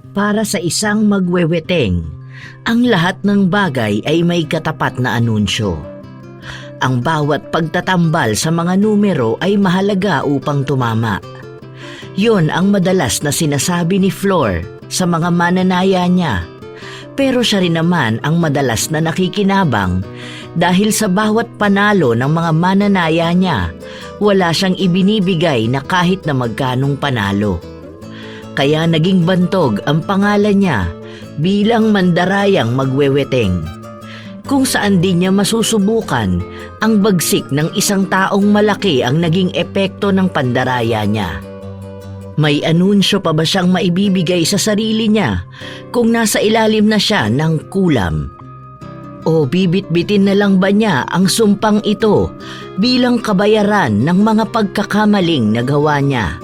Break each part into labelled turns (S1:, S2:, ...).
S1: Para sa isang magweweteng, ang lahat ng bagay ay may katapat na anunsyo. Ang bawat pagtatambal sa mga numero ay mahalaga upang tumama. Yun ang madalas na sinasabi ni Flor sa mga mananaya niya. Pero siya rin naman ang madalas na nakikinabang dahil sa bawat panalo ng mga mananaya niya, wala siyang ibinibigay na kahit na magkanong panalo. Kaya naging bantog ang pangalan niya bilang mandarayang magweweteng, kung saan din niya masusubukan ang bagsik ng isang taong malaki ang naging epekto ng pandaraya niya. May anunsyo pa ba siyang maibibigay sa sarili niya kung nasa ilalim na siya ng kulam? O bibit-bitin na lang ba niya ang sumpang ito bilang kabayaran ng mga pagkakamaling nagawa niya?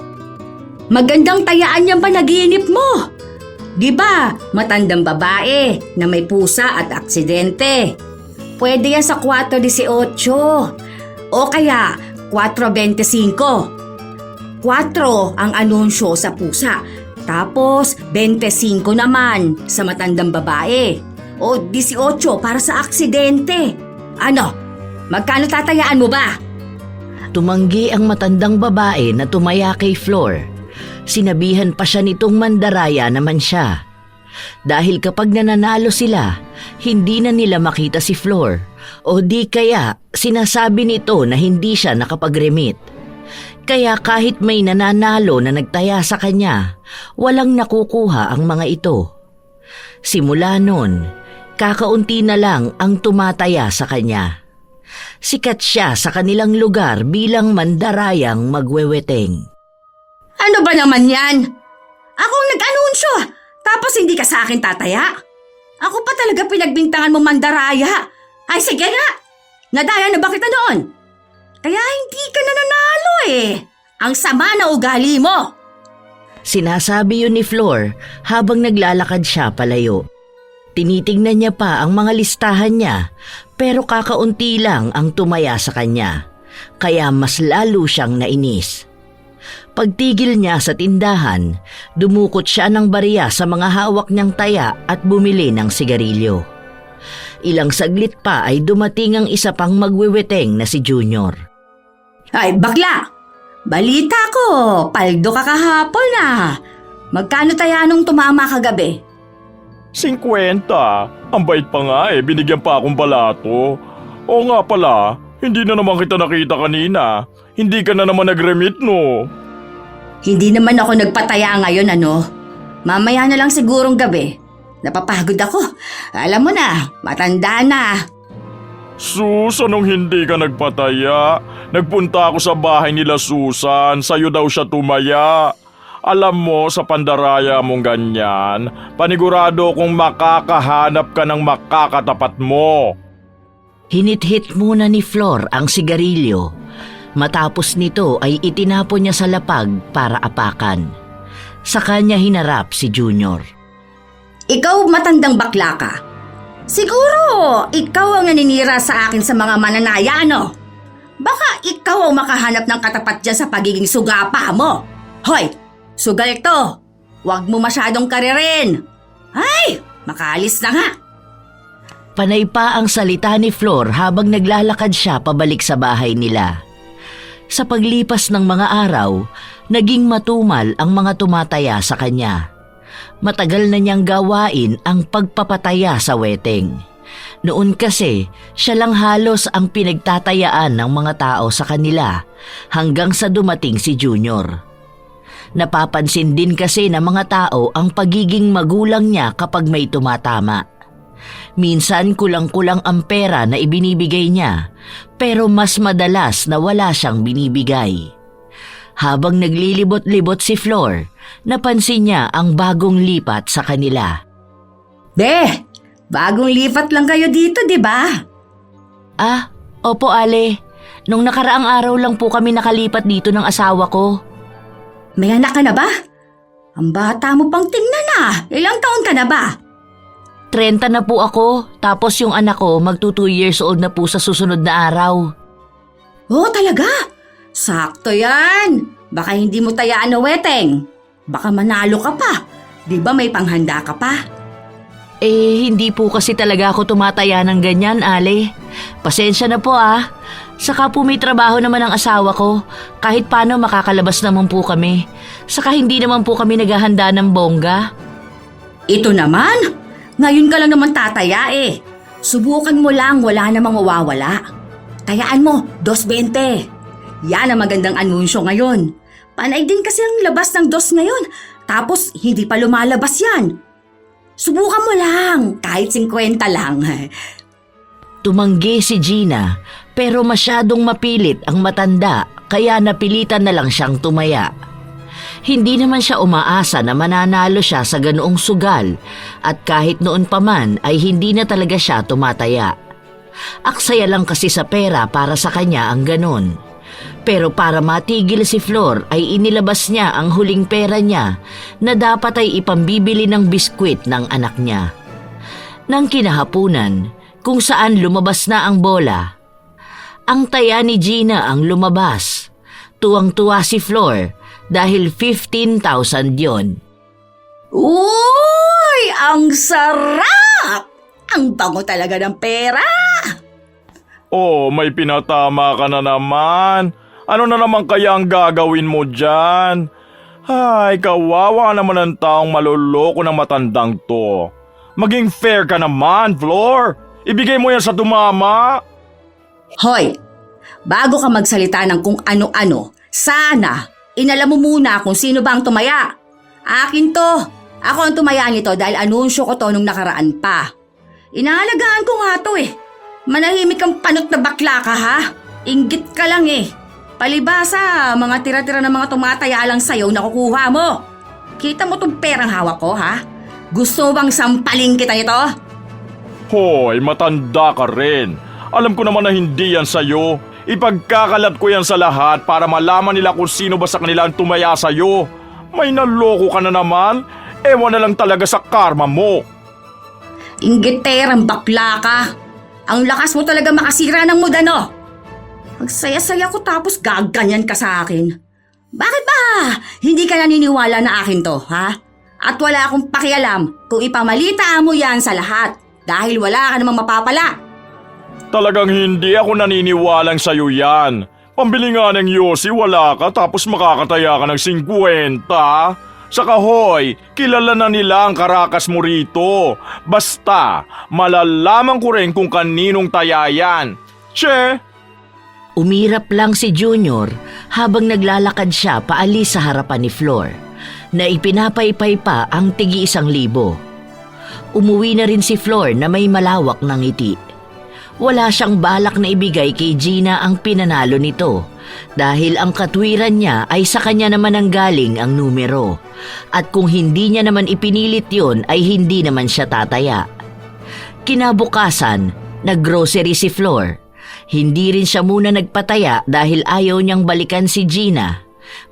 S2: Magandang tayaan niyang panaginip mo. Di ba, matandang babae na may pusa at aksidente. Pwede yan sa 4:18 o kaya 4:25. 4 ang anunsyo sa pusa, tapos 25 naman sa matandang babae o 18 para sa aksidente. Ano, magkano tatayaan mo ba?
S1: Tumanggi ang matandang babae na tumaya kay Flor. Sinabihan pa siya nitong mandaraya naman siya. Dahil kapag nananalo sila, hindi na nila makita si Flor o di kaya sinasabi nito na hindi siya nakapag-remit. Kaya kahit may nananalo na nagtaya sa kanya, walang nakukuha ang mga ito. Simula nun, kakaunti na lang ang tumataya sa kanya. Sikat siya sa kanilang lugar bilang mandarayang magweweteng.
S2: Ano ba naman yan? Ako ang nag-anunsyo, tapos hindi ka sa akin tataya? Ako pa talaga pinagbintangan mo mandaraya. Ay sige nga, nadaya na ba kita noon? Kaya hindi ka na nanalo eh. Ang sama na ugali mo.
S1: Sinasabi yun ni Flor habang naglalakad siya palayo. Tinitingnan niya pa ang mga listahan niya pero kakaunti lang ang tumaya sa kanya. Kaya mas lalo siyang nainis. Pagtigil niya sa tindahan, dumukot siya ng barya sa mga hawak niyang taya at bumili ng sigarilyo. Ilang saglit pa ay dumating ang isa pang magweweteng na si Junior.
S2: Ay bakla, balita ko, paldo ka kahapon ah. Magkano taya nung tumama kagabi?
S3: 50. Ang bait pa nga binigyan pa akong balato. Oo nga pala, hindi na naman kita nakita kanina. Hindi ka na naman nag-remit no?
S2: Hindi naman ako nagpataya ngayon ano. Mamaya na lang sigurong gabi. Napapagod ako. Alam mo na, matanda na.
S3: Sus, anong hindi ka nagpataya? Nagpunta ako sa bahay nila Susan, sa'yo daw siya tumaya. Alam mo, sa pandaraya mong ganyan, panigurado kung makakahanap ka ng makakatapat mo.
S1: Hinit-hit muna ni Flor ang sigarilyo. Matapos nito ay itinapon niya sa lapag para apakan. Sa kanya hinarap si Junior.
S2: Ikaw matandang bakla ka. Siguro, ikaw ang naninira sa akin sa mga mananaya, ano? Baka ikaw ang makahanap ng katapat dyan sa pagiging sugapa mo. Hoy, sugal ito. Huwag mo masyadong karirin. Ay, makaalis na nga.
S1: Panay pa ang salita ni Flor habang naglalakad siya pabalik sa bahay nila. Sa paglipas ng mga araw, naging matumal ang mga tumataya sa kanya. Matagal na niyang gawain ang pagpapataya sa weteng. Noon kasi, siya lang halos ang pinagtatayaan ng mga tao sa kanila hanggang sa dumating si Junior. Napapansin din kasi ng mga tao ang pagiging magulang niya kapag may tumatama. Minsan kulang-kulang ang pera na ibinibigay niya, pero mas madalas na wala siyang binibigay. Habang naglilibot-libot si Flor, napansin niya ang bagong lipat sa kanila.
S2: Be, bagong lipat lang kayo dito, di ba?
S1: Ah, opo Ale. Nung nakaraang araw lang po kami nakalipat dito ng asawa ko.
S2: May anak ka na ba? Ang bata mo pang tingnan ah. Ilang taon ka na ba?
S1: 30 na po ako, tapos yung anak ko magto 2 years old na po sa susunod na araw.
S2: Oh, talaga? Sakto yan. Baka hindi mo tayaan na weteng. Baka manalo ka pa. Di ba may panghanda ka pa?
S1: Hindi po kasi talaga ako tumataya ng ganyan, Ale. Pasensya na po ah. Saka po may trabaho naman ang asawa ko. Kahit paano makakalabas naman po kami. Saka hindi naman po kami naghahanda ng bongga.
S2: Ito naman, ngayon ka lang naman tataya eh. Subukan mo lang, wala namang mawawala. Tayaan mo, 2.20. Yan ang magandang anunsyo ngayon. Panay din kasi ang labas ng dos ngayon. Tapos hindi pa lumalabas yan. Subukan mo lang, kahit 50 lang.
S1: Tumanggi si Gina pero masyadong mapilit ang matanda kaya napilitan na lang siyang tumaya. Hindi naman siya umaasa na mananalo siya sa ganoong sugal at kahit noon pa man ay hindi na talaga siya tumataya. Aksaya lang kasi sa pera para sa kanya ang ganon. Pero para matigil si Flor ay inilabas niya ang huling pera niya na dapat ay ipambibili ng biskwit ng anak niya. Nang kinahapunan, kung saan lumabas na ang bola, ang taya ni Gina ang lumabas. Tuwang-tuwa si Flor dahil 15,000 yon.
S2: Uy! Ang sarap! Ang bango talaga ng pera!
S3: Oh, may pinatama ka na naman. Ano na naman kaya ang gagawin mo dyan? Ay, kawawa naman ang taong maloloko ng matandang to. Maging fair ka naman, Flor. Ibigay mo yan sa tumama.
S2: Hoy! Bago ka magsalita ng kung ano-ano, sana inalam mo muna kung sino ba ang tumaya. Akin to. Ako ang tumaya nito dahil anunsyo ko to nung nakaraan pa. Inaalagaan ko nga to eh. Manahimik kang panot na bakla ka ha? Inggit ka lang eh. Palibasa, mga tira-tira ng mga tumataya lang sa'yo na kukuha mo. Kita mo tong perang hawak ko ha? Gusto mo bang sampaling kita nito?
S3: Hoy, matanda ka rin. Alam ko naman na hindi yan sa'yo. Ipagkakalat ko yan sa lahat para malaman nila kung sino ba sa kanila ang tumaya sa'yo. May naloko ka na naman. Ewan na lang talaga sa karma mo.
S2: Inggiterang bakla ka. Ang lakas mo talaga makasira ng mood ano? Magsaya-saya ko tapos gaganyan ka sa akin. Bakit ba? Hindi ka naniniwala na akin to, ha? At wala akong pakialam kung ipamalita mo yan sa lahat dahil wala ka namang mapapala.
S3: Talagang hindi ako naniniwalang sa'yo yan. Pambili nga ng yosi wala ka tapos makakataya ka ng 50. Saka hoy, kilala na nila ang karakas mo rito. Basta, malalaman ko rin kung kaninong taya yan. Che!
S1: Umirap lang si Junior habang naglalakad siya paalis sa harapan ni Flor na ipinapaypay pa ang tig-1,000. Umuwi na rin si Flor na may malawak na ngiti. Wala siyang balak na ibigay kay Gina ang pinanalo nito dahil ang katwiran niya ay sa kanya naman ang galing ang numero at kung hindi niya naman ipinilit yon ay hindi naman siya tataya. Kinabukasan, naggrocery si Flor. Hindi rin siya muna nagpataya dahil ayaw niyang balikan si Gina.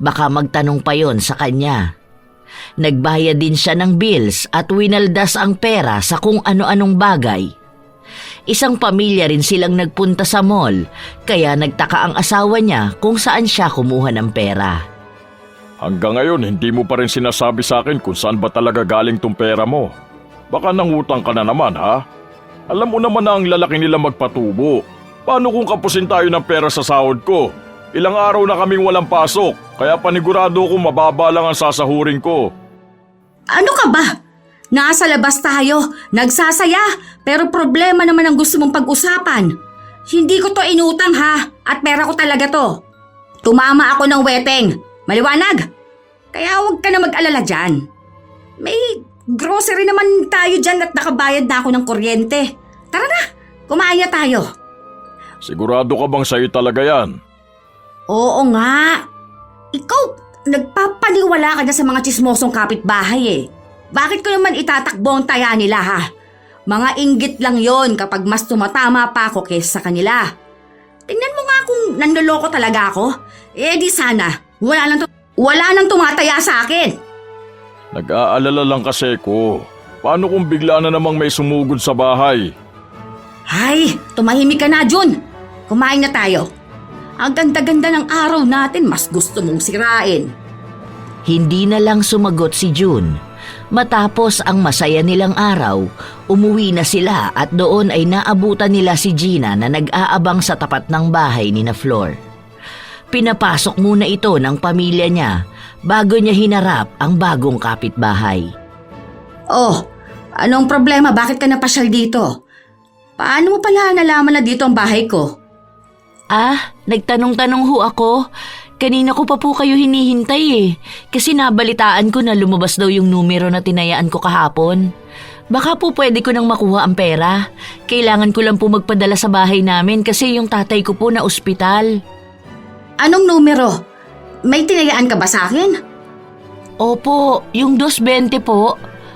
S1: Baka magtanong pa yon sa kanya. Nagbayad din siya ng bills at winaldas ang pera sa kung ano-anong bagay. Isang pamilya rin silang nagpunta sa mall, kaya nagtaka ang asawa niya kung saan siya kumuha ng pera.
S3: Hanggang ngayon, hindi mo pa rin sinasabi sa akin kung saan ba talaga galing tong pera mo. Baka nangutang ka na naman, ha? Alam mo naman na ang lalaki nila magpatubo. Paano kung kapusin tayo ng pera sa sahod ko? Ilang araw na kaming walang pasok, kaya panigurado ko mababa lang ang sasahurin ko.
S2: Ano ka ba? Nasa labas tayo, nagsasaya, pero problema naman ang gusto mong pag-usapan. Hindi ko to inutang ha, at pera ko talaga to. Tumama ako ng weteng, maliwanag. Kaya huwag ka na mag-alala dyan. May grocery naman tayo dyan at nakabayad na ako ng kuryente. Tara na, kumain na tayo.
S3: Sigurado ka bang sa'yo talaga yan?
S2: Oo nga. Ikaw, nagpapaniwala ka na sa mga tsismosong kapitbahay eh. Bakit ko naman itatakbo ang taya nila ha? Mga inggit lang yon kapag mas tumatama pa ako kaysa sa kanila. Tingnan mo nga kung nanloloko talaga ako. Eh di sana, wala nang tumataya sa akin.
S3: Nag-aalala lang kasi ko. Paano kung bigla na namang may sumugod sa bahay?
S2: Ay, tumahimik ka na Jun. Kumain na tayo. Ang ganda-ganda ng araw natin, mas gusto mong sirain.
S1: Hindi na lang sumagot si June Matapos ang masaya nilang araw, umuwi na sila at doon ay naabutan nila si Gina na nag-aabang sa tapat ng bahay ni na Flor. Pinapasok muna ito ng pamilya niya bago niya hinarap ang bagong kapitbahay.
S2: Oh, anong problema? Bakit ka napasyal dito? Paano mo pala nalaman na dito ang bahay ko?
S1: Nagtanong-tanong ho ako. Kanina ko pa po kayo hinihintay kasi nabalitaan ko na lumabas daw yung numero na tinayaan ko kahapon. Baka po pwede ko nang makuha ang pera. Kailangan ko lang po magpadala sa bahay namin kasi yung tatay ko po na ospital.
S2: Anong numero? May tinayaan ka ba sa akin?
S1: Opo, yung 220 po.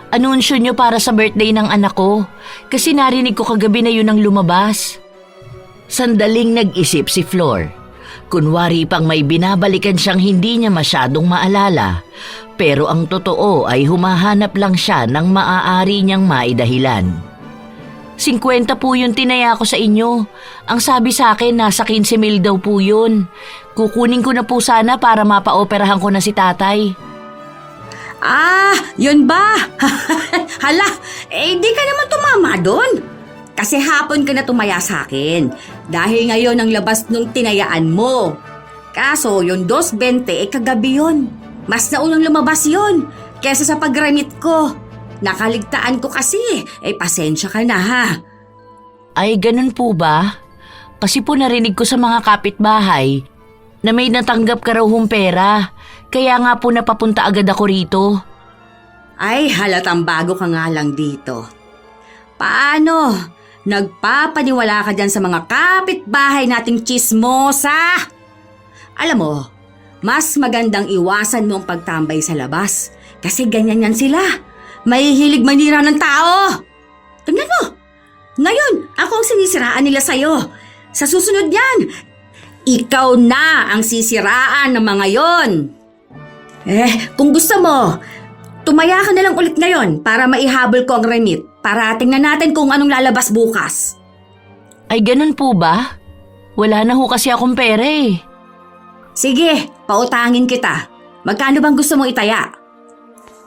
S1: Anunsyo nyo para sa birthday ng anak ko. Kasi narinig ko kagabi na yun ang lumabas. Sandaling nag-isip si Flor. Kunwari pang may binabalikan siyang hindi niya masyadong maalala. Pero ang totoo ay humahanap lang siya ng maaari niyang maidahilan. 50 po yung tinaya ko sa inyo. Ang sabi sa akin nasa 15,000 daw po yun. Kukunin ko na po sana para mapaoperahan ko na si tatay.
S2: Yun ba? Hala, di ka naman tumama doon. Kasi hapon ka na tumaya sa akin. Dahil ngayon ang labas nung tinayaan mo. Kaso yung 220 kagabi yun. Mas naunang lumabas yun kesa sa pagramit ko. Nakaligtaan ko kasi. Pasensya ka na ha.
S1: Ay, ganun po ba? Kasi po narinig ko sa mga kapitbahay na may natanggap ka raw hong pera. Kaya nga po napapunta agad ako rito.
S2: Ay, halatang bago ka nga lang dito. Paano? Nagpapaniwala ka dyan sa mga kapitbahay nating tsismosa? Alam mo, mas magandang iwasan mo ang pagtambay sa labas. Kasi ganyan yan sila. Mahihilig manira ng tao. Tingnan mo. Ngayon, ako ang sinisiraan nila sa'yo. Sa susunod yan, ikaw na ang sisiraan ng mga yon. Kung gusto mo, tumaya ka na lang ulit ngayon para maihabol ko ang remit. Para tingnan natin kung anong lalabas bukas.
S1: Ay, ganun po ba? Wala na ho kasi akong pera
S2: Sige, pautangin kita. Magkano bang gusto mong itaya?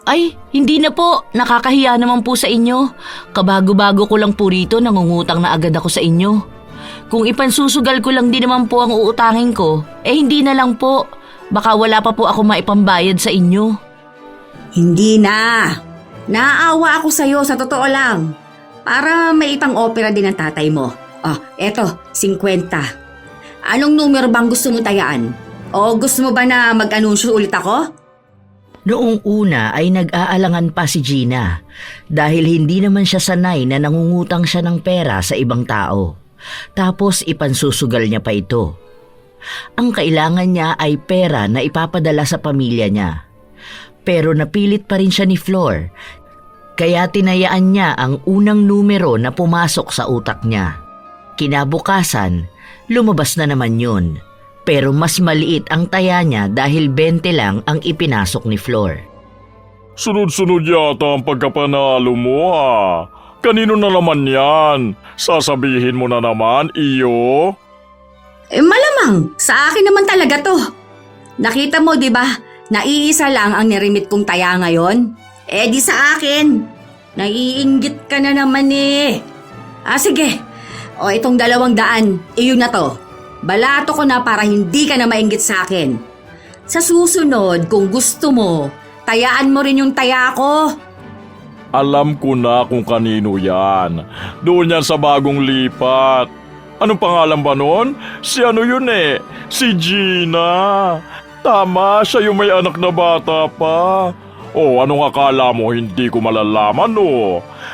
S1: Ay, hindi na po. Nakakahiya naman po sa inyo. Kabago-bago ko lang po rito, nangungutang na agad ako sa inyo. Kung ipansusugal ko lang din naman po ang uutangin ko, hindi na lang po. Baka wala pa po ako maipambayad sa inyo.
S2: Hindi na. Naawa ako sa'yo sa totoo lang. Para may ipang-opera din ang tatay mo. Eto, 50. Anong numero bang gusto mo tayaan? O gusto mo ba na mag-anunsyo ulit ako?
S1: Noong una ay nag-aalangan pa si Gina dahil hindi naman siya sanay na nangungutang siya ng pera sa ibang tao. Tapos ipansusugal niya pa ito. Ang kailangan niya ay pera na ipapadala sa pamilya niya. Pero napilit pa rin siya ni Flor, kaya tinayaan niya ang unang numero na pumasok sa utak niya. Kinabukasan, lumabas na naman yun, pero mas maliit ang taya niya dahil 20 lang ang ipinasok ni Flor.
S3: Sunod-sunod yata ang pagkapanalo mo Kanino na naman yan? Sasabihin mo na naman, iyo?
S2: Malamang, sa akin naman talaga to. Nakita mo, di ba? Naiisa lang ang nirimit kong taya ngayon. Di sa akin. Naiinggit ka na naman sige. Itong 200, iyon na to. Balato ko na para hindi ka na mainggit sa akin. Sa susunod, kung gusto mo, tayaan mo rin yung taya ko.
S3: Alam ko na kung kanino yan. Doon yan sa bagong lipat. Anong pangalan ba nun? Si ano yun Si Gina. Tama, siya yung may anak na bata pa. Anong akala mo hindi ko malalaman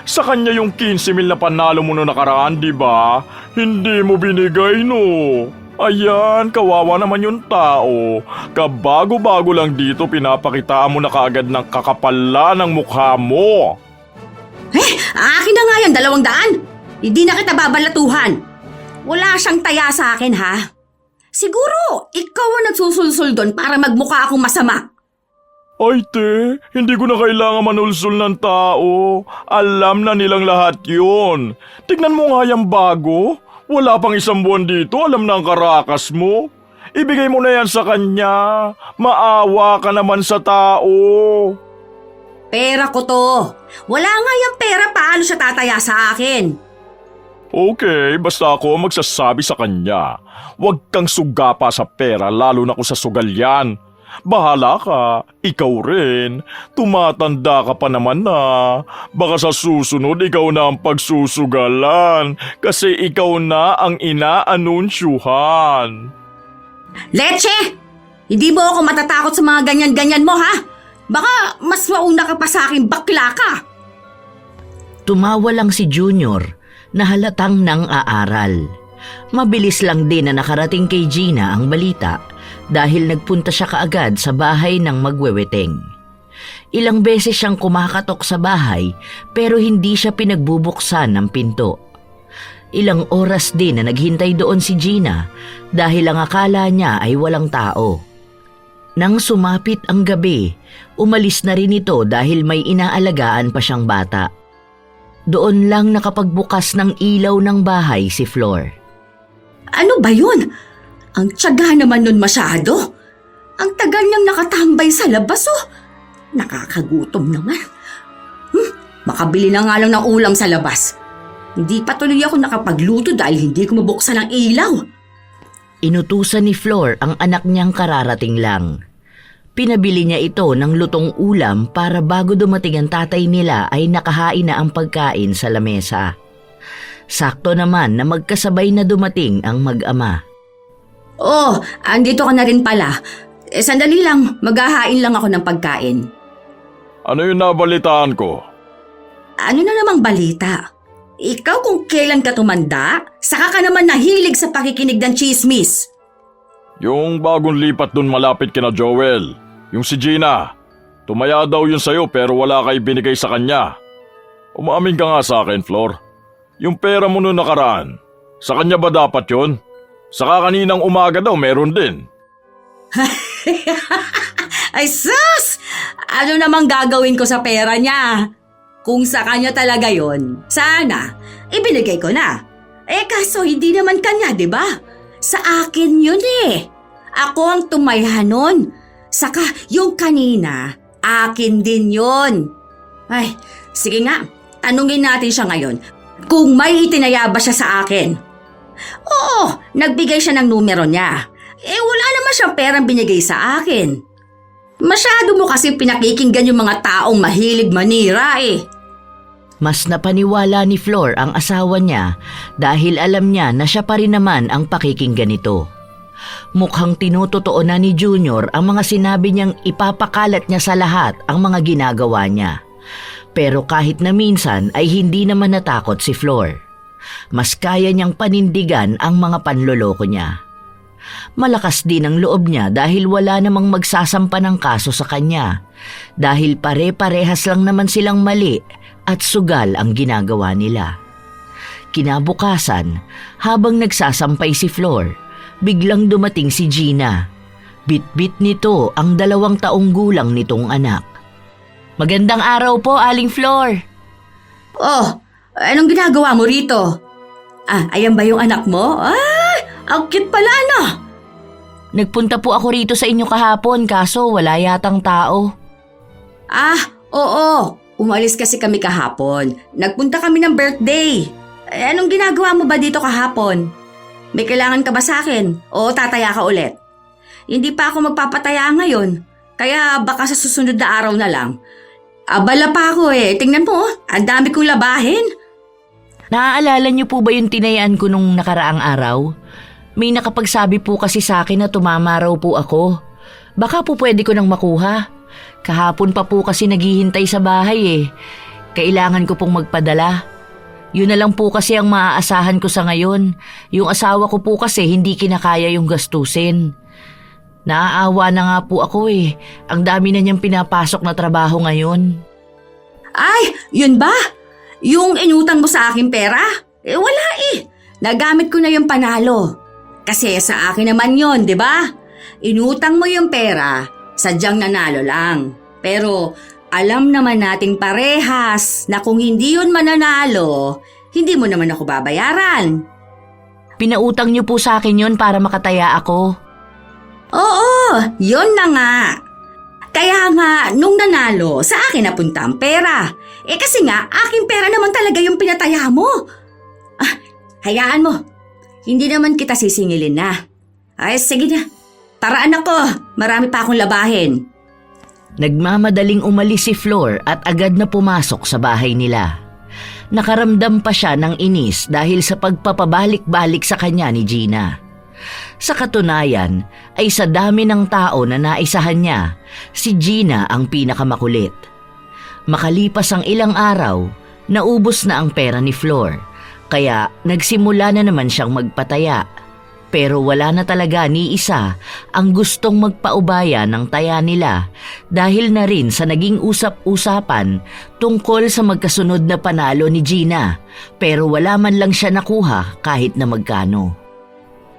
S3: Sa kanya yung 15,000 na panalo mo noong nakaraan, di ba? Hindi mo binigay Ayan, kawawa naman yung tao. Kabago-bago lang dito, pinapakitaan mo na kaagad ng kakapala ng mukha mo.
S2: Akin na nga yan, 200. Hindi na kita babalatuhan. Wala siyang taya sa akin, ha? Siguro, ikaw ang nagsusulsul doon para magmukha akong masama.
S3: Ay te, hindi ko na kailangan manulsul ng tao. Alam na nilang lahat yun. Tignan mo nga yung bago. Wala pang 1 buwan dito, alam na ang karakas mo. Ibigay mo na yan sa kanya. Maawa ka naman sa tao.
S2: Pera ko to. Wala nga yung pera, paano siya tataya sa akin?
S3: Okay, basta ako ang magsasabi sa kanya. Huwag kang sugapa sa pera lalo na kung sa sugal yan. Bahala ka, ikaw rin. Tumatanda ka pa naman na. Baka sa susunod ikaw na ang pagsusugalan kasi ikaw na ang inaanunsyuhan.
S2: Leche! Hindi mo ako matatakot sa mga ganyan-ganyan mo, ha? Baka mas mauna ka pa sa akin, bakla ka!
S1: Tumawa lang si Junior na halatang nang aaral. Mabilis lang din na nakarating kay Gina ang balita dahil nagpunta siya kaagad sa bahay ng magweweteng. Ilang beses siyang kumakatok sa bahay pero hindi siya pinagbubuksan ng pinto. Ilang oras din na naghintay doon si Gina dahil ang akala niya ay walang tao. Nang sumapit ang gabi, umalis na rin ito dahil may inaalagaan pa siyang bata. Doon lang nakapagbukas ng ilaw ng bahay si Flor.
S2: Ano ba yun? Ang tiyaga naman nun masyado. Ang tagal niyang nakatambay sa labas, oh. Nakakagutom naman. Makabili na nga lang ng ulam sa labas. Hindi pa tuloy ako nakapagluto dahil hindi ko mabuksan ang ilaw.
S1: Inutusan ni Flor ang anak niyang kararating lang. Pinabili niya ito ng lutong ulam para bago dumating ang tatay nila ay nakahain na ang pagkain sa lamesa. Sakto naman na magkasabay na dumating ang mag-ama.
S2: Oh, andito ka na rin pala. Sandali lang, maghahain lang ako ng pagkain.
S3: Ano yung nabalitaan ko?
S2: Ano na namang balita? Ikaw kung kailan ka tumanda, saka ka naman nahilig sa pakikinig ng chismis.
S3: Yung bagong lipat dun malapit kina Joel. Yung si Gina. Tumaya daw yun sa'yo pero wala ka ibinigay sa kanya. Umaamin ka nga sa akin, Flor. Yung pera mo noong nakaraan, sa kanya ba dapat yun? Saka kaninang umaga daw meron din.
S2: Ay sus! Ano namang gagawin ko sa pera niya? Kung sa kanya talaga yon, sana, ibinigay ko na. Kaso hindi naman kanya, di ba? Sa akin yun eh. Ako ang tumayha nun. Saka yung kanina, akin din yun. Ay, sige nga, tanungin natin siya ngayon kung may itinaya ba siya sa akin. Oo, nagbigay siya ng numero niya. Wala naman siyang perang binigay sa akin. Masyado mo kasi pinakikinggan yung mga taong mahilig manira eh.
S1: Mas napaniwala ni Flor ang asawa niya dahil alam niya na siya pa rin naman ang pakikinggan nito. Mukhang tinutotoo na ni Junior ang mga sinabi niyang ipapakalat niya sa lahat ang mga ginagawa niya. Pero kahit na minsan ay hindi naman natakot si Flor. Mas kaya niyang panindigan ang mga panloloko niya. Malakas din ang loob niya dahil wala namang magsasampa ng kaso sa kanya. Dahil pare-parehas lang naman silang mali at sugal ang ginagawa nila. Kinabukasan, habang nagsasampay si Flor, biglang dumating si Gina. Bit-bit nito ang 2 taong gulang nitong anak. Magandang araw po, Aling Flor.
S2: Oh, anong ginagawa mo rito? Ayan ba yung anak mo? Ay, ang cute pala ano?
S1: Nagpunta po ako rito sa inyo kahapon kaso wala yatang tao.
S2: Oo. Umalis kasi kami kahapon. Nagpunta kami ng birthday. Anong ginagawa mo ba dito kahapon? May kailangan ka ba sa akin? O tataya ka ulit? Hindi pa ako magpapataya ngayon. Kaya baka sa susunod na araw na lang. Abala pa ako eh. Tingnan mo, ang dami kong labahin.
S1: Naaalala niyo po ba yung tinayaan ko nung nakaraang araw? May nakapagsabi po kasi sa akin na tumama raw po ako. Baka po pwede ko nang makuha. Kahapon pa po kasi naghihintay sa bahay eh. Kailangan ko pong magpadala. Yun na lang po kasi ang maaasahan ko sa ngayon. Yung asawa ko po kasi hindi kinakaya yung gastusin. Naaawa na nga po ako eh. Ang dami na niyang pinapasok na trabaho ngayon.
S2: Ay, yun ba? Yung inutang mo sa akin pera? Wala eh. Nagamit ko na yung panalo. Kasi sa akin naman yon, di ba? Inutang mo yung pera, sadyang nanalo lang. Pero alam naman nating parehas na kung hindi yun mananalo, hindi mo naman ako babayaran.
S1: Pinautang niyo po sa akin yun para makataya ako.
S2: Oo, yun na nga. Kaya nga, nung nanalo, sa akin napunta ang pera. Kasi nga, aking pera naman talaga yung pinataya mo. Hayaan mo. Hindi naman kita sisingilin na. Ay, sige na. Tara anak ko, marami pa akong labahin.
S1: Nagmamadaling umalis si Flor at agad na pumasok sa bahay nila. Nakaramdam pa siya ng inis dahil sa pagpapabalik-balik sa kanya ni Gina. Sa katunayan ay sa dami ng tao na naisahan niya, si Gina ang pinakamakulit. Makalipas ang ilang araw, naubos na ang pera ni Flor, kaya nagsimula na naman siyang magpataya. Pero wala na talaga ni isa ang gustong magpaubaya ng taya nila dahil na rin sa naging usap-usapan tungkol sa magkasunod na panalo ni Gina, pero wala man lang siya nakuha kahit na magkano.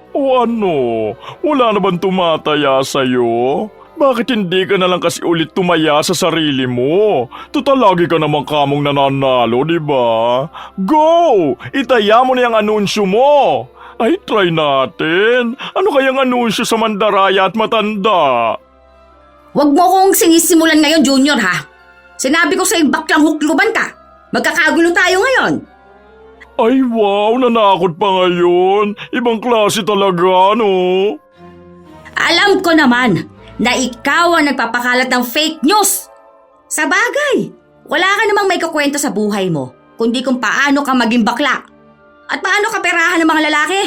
S3: O ano? Wala na bang tumataya sa'yo? Bakit hindi ka na lang kasi ulit tumaya sa sarili mo? Total lagi ka namang kamong nananalo, di ba? Go! Itaya mo na yung anunsyo mo! Ay, try natin. Ano kayang anunsyo sa mandaraya at matanda?
S2: Huwag mo kong sinisimulan ngayon, Junior, ha? Sinabi ko sa'yo, baklang hukluban ka. Magkakagulo tayo ngayon.
S3: Ay, wow! Nanakot pa ngayon. Ibang klase talaga, no?
S2: Alam ko naman na ikaw ang nagpapakalat ng fake news. Sa bagay, wala ka namang may kukwento sa buhay mo, kundi kung paano ka maging bakla at paano ka perahan ng mga lalaki.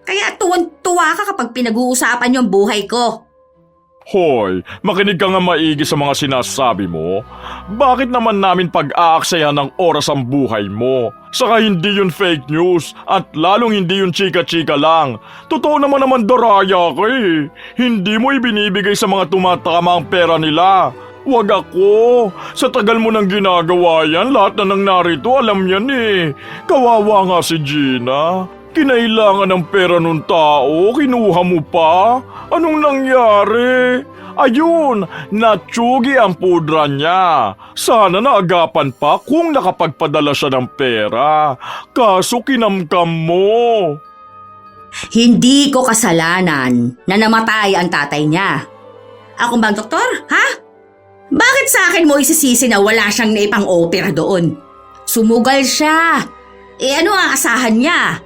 S2: Kaya tuwan-tuwa ka kapag pinag-uusapan yung buhay ko.
S3: Hoy, makinig ka nga maigi sa mga sinasabi mo. Bakit naman namin pag-aaksayan ng oras ang buhay mo? Saka hindi yun fake news at lalong hindi yun chika-chika lang. Totoo naman daraya ka eh. Hindi mo ibinibigay sa mga tumatama ang pera nila. Wag ako. Sa tagal mo nang ginagawa yan, lahat na nang narito alam yan eh. Kawawa nga si Gina. Kinailangan ng pera nung tao, kinuha mo pa? Anong nangyari? Ayun, natsugi ang pudra niya. Sana naagapan pa kung nakapagpadala siya ng pera. Kaso kinamkam mo.
S2: Hindi ko kasalanan na namatay ang tatay niya. Ako bang doktor, ha? Bakit sa akin mo isisisi na wala siyang naipang-opera doon? Sumugal siya. Ano ang asahan niya?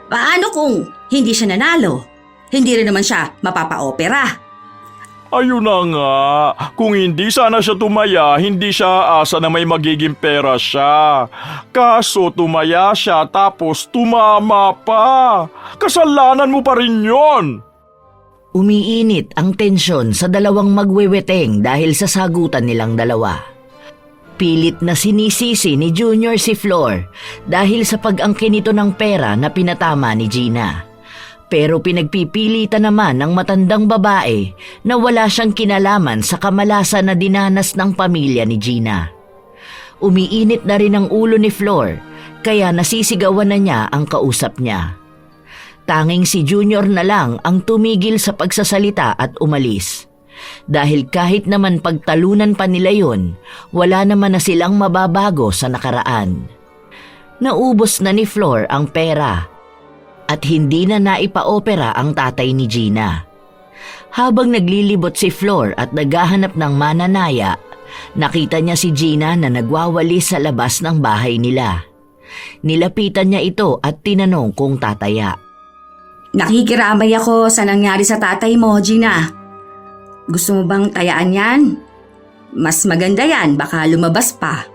S2: Paano kung hindi siya nanalo? Hindi rin naman siya mapapa-opera.
S3: Ayun na nga, kung hindi sana siya tumaya, hindi siya asa na may magiging pera siya. Kaso tumaya siya tapos tumama pa. Kasalanan mo pa rin yon.
S1: Umiinit ang tensyon sa dalawang magweweteng dahil sa sagutan nilang dalawa. Pilit na sinisisi ni Junior si Flor dahil sa pag-angkin nito ng pera na pinatama ni Gina. Pero pinagpipilitan naman ng matandang babae na wala siyang kinalaman sa kamalasan na dinanas ng pamilya ni Gina. Umiinit na rin ang ulo ni Flor kaya nasisigawan na niya ang kausap niya. Tanging si Junior na lang ang tumigil sa pagsasalita at umalis. Dahil kahit naman pagtalunan pa nila yun, wala naman na silang mababago sa nakaraan. Naubos na ni Flor ang pera at hindi na naipa-opera ang tatay ni Gina. Habang naglilibot si Flor at naghahanap ng mananaya, nakita niya si Gina na nagwawalis sa labas ng bahay nila. Nilapitan niya ito at tinanong kung tataya.
S2: Nakikiramay ako sa nangyari sa tatay mo, Gina. Gusto mo bang tayaan yan? Mas maganda yan, baka lumabas pa.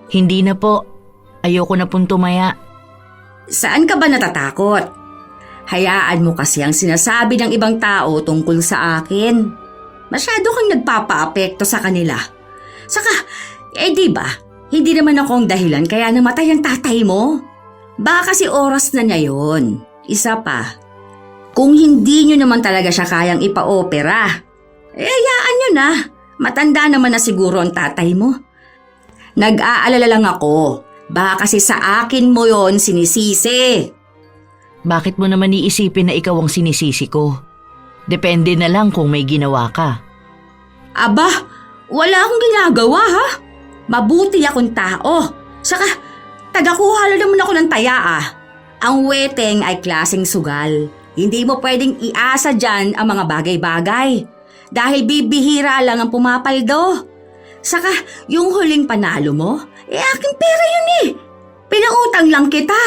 S1: Hindi na po. Ayoko na pong tumaya.
S2: Saan ka ba natatakot? Hayaan mo kasi ang sinasabi ng ibang tao tungkol sa akin. Masyado kang nagpapa-apekto sa kanila. Saka, di ba? Hindi naman ako ang dahilan kaya namatay ang tatay mo. Baka kasi oras na niya yun. Isa pa, kung hindi nyo naman talaga siya kayang ipa-opera, hayaan nyo na. Matanda naman na siguro ang tatay mo. Nag-aalala lang ako. Baka kasi sa akin mo yon sinisisi.
S1: Bakit mo naman iisipin na ikaw ang sinisisi ko? Depende na lang kung may ginawa ka.
S2: Aba, wala akong ginagawa ha. Mabuti akong tao. Saka, tagakuha lang naman ako ng taya ah. Ang weteng ay klaseng sugal. Hindi mo pwedeng iasa dyan ang mga bagay-bagay. dahil bibihira lang ang pumapaldo. Saka yung huling panalo mo, aking pera yun eh. Pinautang lang kita.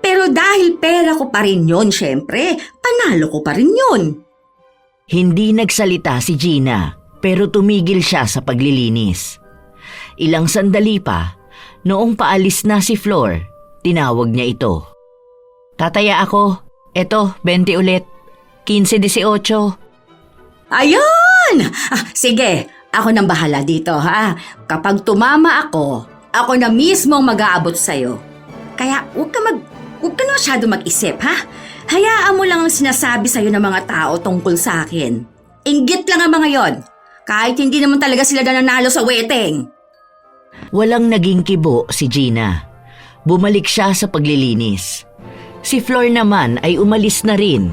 S2: Pero dahil pera ko pa rin yun, syempre, panalo ko pa rin yun.
S1: Hindi nagsalita si Gina pero tumigil siya sa paglilinis. Ilang sandali pa, noong paalis na si Flor, tinawag niya ito. Tataya ako. Eto, 20 ulit. 15-18.
S2: Ayun! Sige, ako nang bahala dito ha. Kapag tumama ako na mismo ang mag-aabot sa'yo. Kaya huwag ka na masyado mag-isip ha. Hayaan mo lang ang sinasabi sa'yo ng mga tao tungkol sa akin. Inggit lang ang mga yon. Kahit hindi naman talaga sila nananalo sa weteng.
S1: Walang naging kibo si Gina. Bumalik siya sa paglilinis. Si Flor naman ay umalis na rin.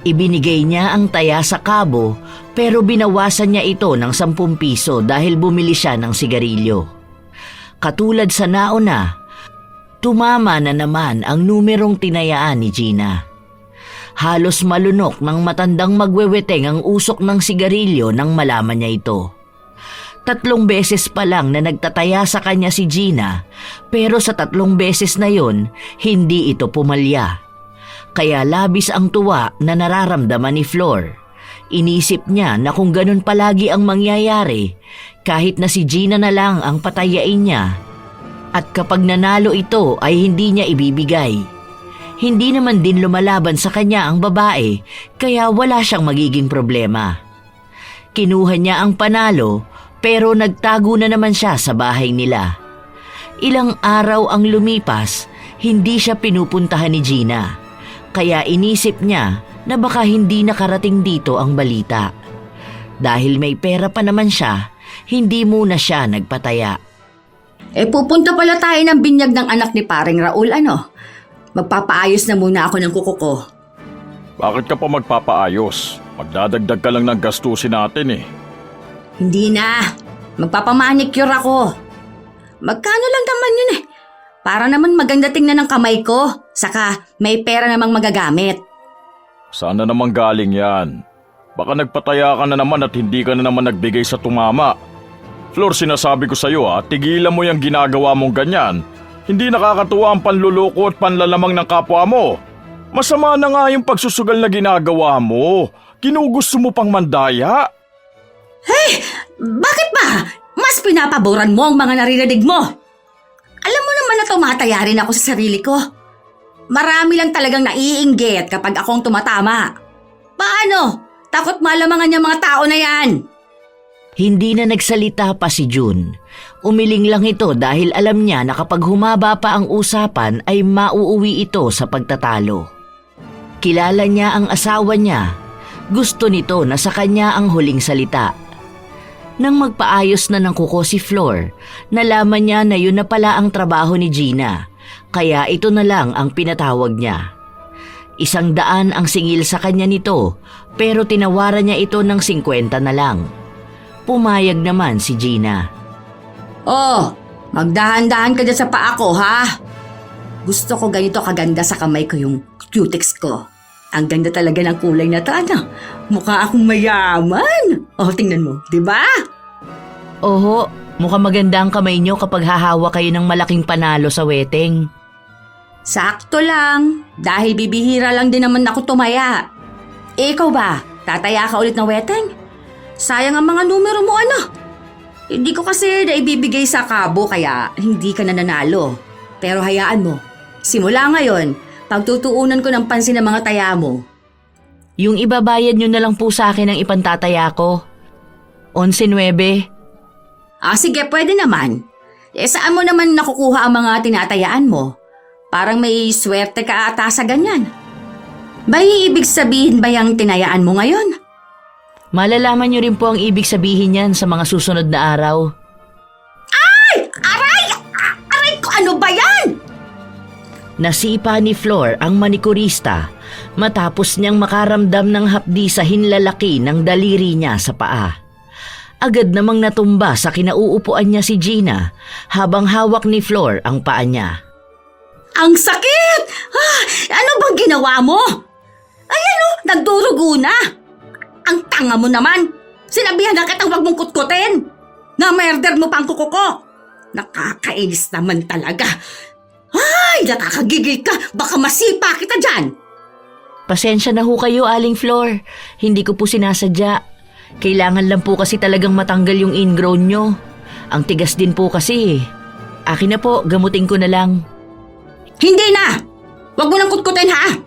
S1: Ibinigay niya ang taya sa kabo pero binawasan niya ito ng 10 piso dahil bumili siya ng sigarilyo. Katulad sa nauna, tumama na naman ang numerong tinayaan ni Gina. Halos malunok ng matandang magweweteng ang usok ng sigarilyo nang malaman niya ito. 3 beses pa lang na nagtataya sa kanya si Gina, pero sa 3 beses na yon, hindi ito pumalya. Kaya labis ang tuwa na nararamdaman ni Flor. Inisip niya na kung ganun palagi ang mangyayari, kahit na si Gina na lang ang patayain niya. At kapag nanalo ito ay hindi niya ibibigay. Hindi naman din lumalaban sa kanya ang babae, kaya wala siyang magiging problema. Kinuha niya ang panalo, pero nagtago na naman siya sa bahay nila. Ilang araw ang lumipas, hindi siya pinupuntahan ni Gina. Kaya inisip niya na baka hindi nakarating dito ang balita. Dahil may pera pa naman siya, hindi muna siya nagpataya.
S2: Pupunta pala tayo ng binyag ng anak ni paring Raul, ano? Magpapaayos na muna ako ng kuko ko.
S3: Bakit ka pa magpapaayos? Magdadagdag ka lang ng gastusin natin eh.
S2: Hindi na. Magpapamanicure ako. Magkano lang naman yun eh. Para naman maganda tingnan ng kamay ko. Saka may pera namang magagamit.
S3: Saan na naman galing yan? Baka nagpataya ka na naman at hindi ka na naman nagbigay sa tumama. Flor, sinasabi ko sa'yo tigilan mo yung ginagawa mong ganyan. Hindi nakakatuwa ang panluloko at panlalamang ng kapwa mo. Masama na nga yung pagsusugal na ginagawa mo. Ginugusto mo pang mandaya.
S2: Hey! Bakit ba? Mas pinapaboran mo ang mga naririnig mo. Alam mo naman na tumataya rin ako sa sarili ko. Marami lang talagang naiinggit kapag akong tumatama. Paano? Takot malamangan yung mga tao na yan.
S1: Hindi na nagsalita pa si June. Umiling lang ito dahil alam niya na kapag humaba pa ang usapan ay mauuwi ito sa pagtatalo. Kilala niya ang asawa niya. Gusto nito na sa kanya ang huling salita. Nang magpaayos na ng kuko si Flor, nalaman niya na yun na pala ang trabaho ni Gina. Kaya ito na lang ang pinatawag niya. 100 ang singil sa kanya nito, pero tinawaran niya ito ng 50 na lang. Pumayag naman si Gina.
S2: Oh, magdahan-dahan ka dyan sa paa ko, ha? Gusto ko ganito kaganda sa kamay ko yung cutics ko. Ang ganda talaga ng kulay na to, ano? Mukha akong mayaman. Oh, tingnan mo, di ba?
S1: Oho, mukhang maganda ang kamay niyo kapag hahawa kayo ng malaking panalo sa weteng.
S2: Sakto lang, dahil bibihira lang din naman ako tumaya. Ikaw ba, tataya ka ulit ng weteng? Sayang ang mga numero mo, ano? Hindi ko kasi naibibigay sa kabo kaya hindi ka na nanalo. Pero hayaan mo, simula ngayon, pagtutuunan ko ng pansin ng mga taya mo.
S1: Yung ibabayad nyo na lang po sa akin ang ipantataya ko. 11-9.
S2: Sige, pwede naman. Saan mo naman nakukuha ang mga tinatayaan mo? Parang may swerte ka ata sa ganyan. May ibig sabihin ba yung tinayaan mo ngayon?
S1: Malalaman nyo rin po ang ibig sabihin niyan sa mga susunod na araw.
S2: Ay! Aray! Aray ko! Ano ba yan?
S1: Nasipa ni Flor ang manikurista matapos niyang makaramdam ng hapdi sa hinlalaki ng daliri niya sa paa. Agad namang natumba sa kinauupuan niya si Gina habang hawak ni Flor ang paa niya.
S2: Ang sakit! Ano bang ginawa mo? Ayan o, nagdurugo na. Ang tanga mo naman. Sinabihan na kitang huwag mong kutkutin! Na-murder mo pa ang kuko ko! Nakakainis naman talaga! Ay, nakakagigil ka! Baka masipa kita dyan!
S1: Pasensya na ho kayo, Aling Flor. Hindi ko po sinasadya. Kailangan lang po kasi talagang matanggal yung ingrown nyo. Ang tigas din po kasi. Akin na po, gamutin ko na lang.
S2: Hindi na! Huwag mo nang kutkutin ha!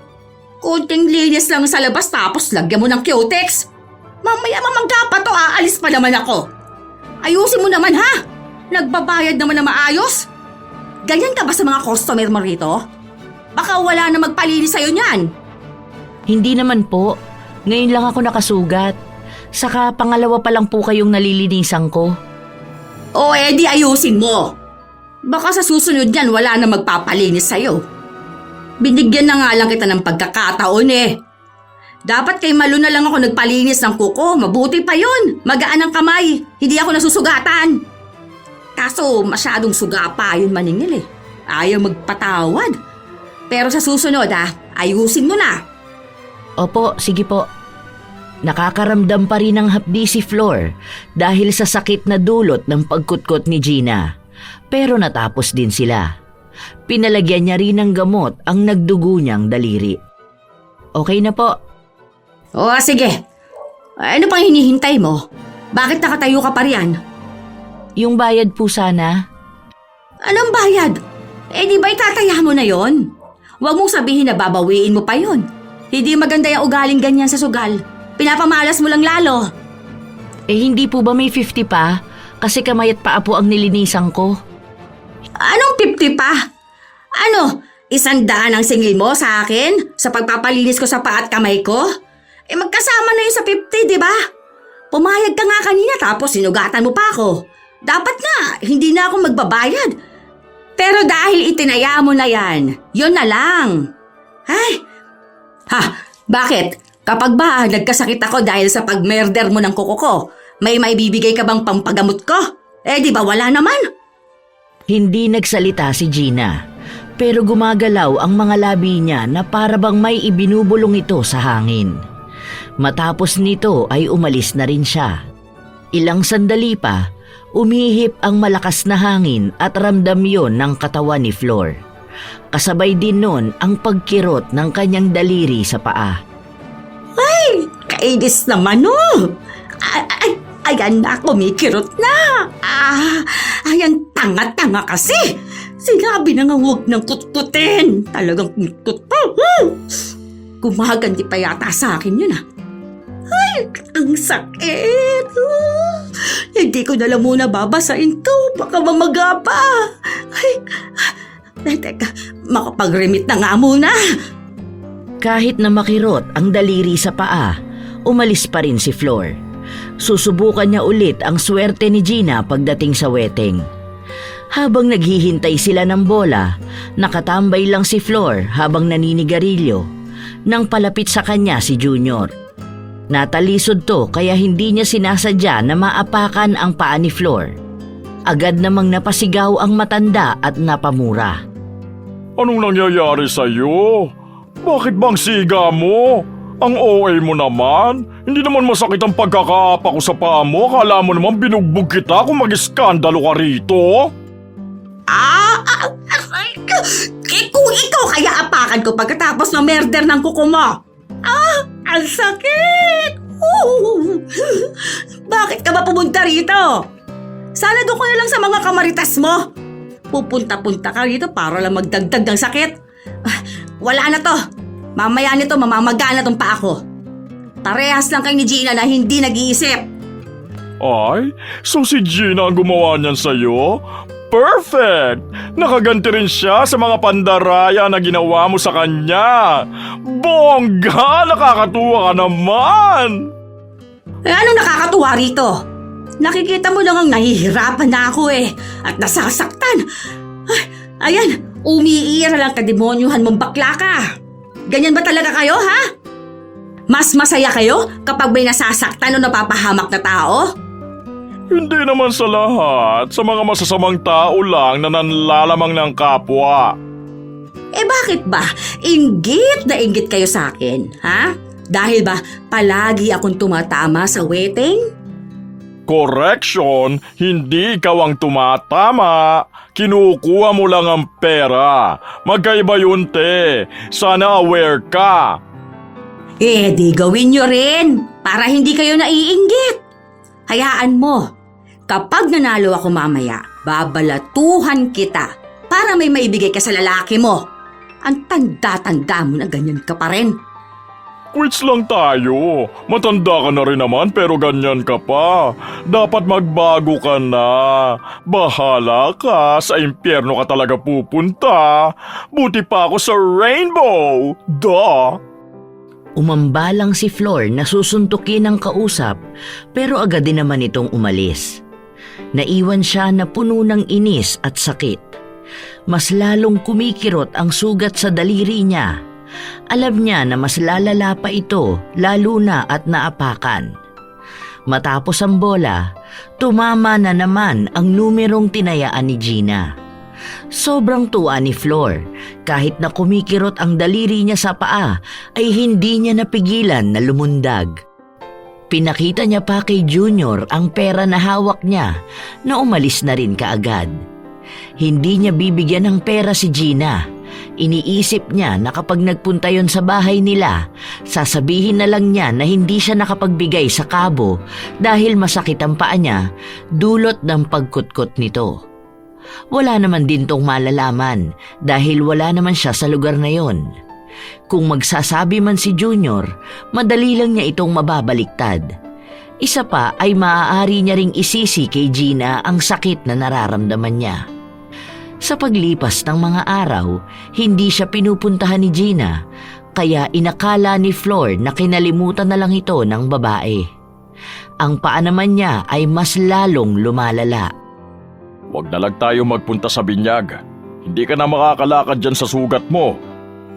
S2: Kunting linis lang sa labas tapos lagyan mo ng cutex. Mamaya mamangga pa to, aalis pa naman ako. Ayusin mo naman ha! Nagbabayad naman na maayos. Ganyan ka ba sa mga customer mo rito? Baka wala na magpalinis sa'yo niyan.
S1: Hindi naman po. Ngayon lang ako nakasugat. Saka pangalawa pa lang po kayong nalilinisan ko.
S2: O edi ayusin mo. Baka sa susunod yan wala na magpapalinis sa'yo. Binigyan na nga lang kita ng pagkakataon eh. Dapat kay Malu na lang ako nagpalinis ng kuko. Mabuti pa yun. Magaan ang kamay. Hindi ako nasusugatan. Kaso masyadong suga pa yun maningil eh. Ayaw magpatawad. Pero sa susunod ayusin mo na.
S1: Opo, sige po. Nakakaramdam pa rin ng hapdi si Flor dahil sa sakit na dulot ng pagkutkot ni Gina. Pero natapos din sila. Pinalagyan niya rin ng gamot ang nagdugo niyang daliri. Okay na po.
S2: O sige. Ano pang hinihintay mo? Bakit nakatayo ka pa riyan?
S1: Yung bayad po sana.
S2: Anong bayad? Di ba itataya mo na yon? Huwag mong sabihin na babawiin mo pa yon. Hindi maganda yung ugaling ganyan sa sugal. Pinapamalas mo lang lalo.
S1: Hindi po ba may 50 pa? Kasi kamayat pa po ang nilinisan ko.
S2: Anong 50 pa? Ano? 100 ang singil mo sa akin? Sa pagpapalinis ko sa paa at kamay ko? Magkasama na yun sa 50, di ba? Pumayag ka nga kanina tapos sinugatan mo pa ako. Dapat nga, hindi na ako magbabayad. Pero dahil itinaya mo na yan, yun na lang. Ay! Ha? Bakit? Kapag ba nagkasakit ako dahil sa pag-murder mo ng kuko ko, may maibibigay ka bang pampagamot ko? Di ba wala naman?
S1: Hindi nagsalita si Gina, pero gumagalaw ang mga labi niya na para bang may ibinubulong ito sa hangin. Matapos nito ay umalis na rin siya. Ilang sandali pa, umihip ang malakas na hangin at ramdam yon ng katawan ni Flor. Kasabay din nun ang pagkirot ng kanyang daliri sa paa.
S2: Ay, kainis naman ayan na, kumikirot na. Ayan, tanga-tanga kasi. Sinabi na nga huwag nang kutkutin. Talagang kutkut pa. Gumaganti pa yata sa akin yun Ay, ang sakit. Hindi ko na lang muna babasain to. Baka mamaga pa. Teka, makapag-remit na nga muna.
S1: Kahit na makirot ang daliri sa paa, umalis pa rin si Flor. Susubukan niya ulit ang swerte ni Gina pagdating sa wedding. Habang naghihintay sila ng bola, nakatambay lang si Flor habang naninigarilyo nang palapit sa kanya si Junior. Natalisod to kaya hindi niya sinasadya na maapakan ang paa ni Flor. Agad namang napasigaw ang matanda at napamura.
S3: Anong nangyayari sa'yo? Bakit bang siga mo? Ang OA mo naman. Hindi naman masakit ang pagkakaapa ko sa paa mo. Akala mo naman binugbog kita kung mag-iskandalo ka rito.
S2: Kung ikaw kaya apakan ko pagkatapos ng murder ng kuko mo. Ang sakit! Bakit ka ba pumunta rito? Sana doon ko na lang sa mga kamaritas mo. Pupunta-punta ka rito para lang magdagdag ng sakit. Wala na to. Mamaya nito mamamaga na tong paa ko. Parehas lang kay ni Gina na hindi nag-iisip.
S3: Ay, so si Gina ang gumawa niyan sa'yo? Perfect! Nakaganti rin siya sa mga pandaraya na ginawa mo sa kanya. Bongga! Nakakatuwa ka naman!
S2: Anong nakakatuwa rito? Nakikita mo lang ang nahihirapan na ako at nasasaktan. Ayan, umiira lang kademonyuhan mong bakla ka. Ganyan ba talaga kayo, ha? Mas masaya kayo kapag may nasasaktan o napapahamak na tao?
S3: Hindi naman sa lahat. Sa mga masasamang tao lang na nanlalamang ng kapwa.
S2: Bakit ba? Inggit na inggit kayo sa akin, ha? Dahil ba palagi akong tumatama sa wedding?
S3: Correction, hindi ikaw ang tumatama. Kinukuha mo lang ang pera. Magkaiba yun, te. Sana aware ka.
S2: Di gawin nyo rin para hindi kayo naiinggit. Hayaan mo, kapag nanalo ako mamaya, babalatuhan kita para may maibigay ka sa lalaki mo. Ang tanda-tanda mo na ganyan ka pa rin.
S3: Quits lang tayo. Matanda ka na rin naman pero ganyan ka pa. Dapat magbago ka na. Bahala ka. Sa impyerno ka talaga pupunta. Buti pa ako sa rainbow. Duh!
S1: Umambalang si Flor na susuntukin ng kausap pero agad din naman itong umalis. Naiwan siya na puno ng inis at sakit. Mas lalong kumikirot ang sugat sa daliri niya. Alam niya na mas lalala pa ito lalo na at naapakan. Matapos ang bola, tumama na naman ang numerong tinayaan ni Gina. Sobrang tuwa ni Flor. Kahit na kumikirot ang daliri niya sa paa ay hindi niya napigilan na lumundag. Pinakita niya pa kay Junior ang pera na hawak niya na umalis na rin kaagad. Hindi niya bibigyan ng pera si Gina. Iniisip niya na kapag nagpunta yon sa bahay nila, sasabihin na lang niya na hindi siya nakapagbigay sa kabo dahil masakit ang paa niya dulot ng pagkutkot nito. Wala naman din tong malalaman dahil wala naman siya sa lugar na yon. Kung magsasabi man si Junior, madali lang niya itong mababaliktad. Isa pa ay maaari niya ring isisi kay Gina ang sakit na nararamdaman niya. Sa paglipas ng mga araw, hindi siya pinupuntahan ni Gina, kaya inakala ni Flor na kinalimutan na lang ito ng babae. Ang paa naman niya ay mas lalong lumalala.
S3: Huwag na lang tayo magpunta sa binyag. Hindi ka na makakalakad dyan sa sugat mo.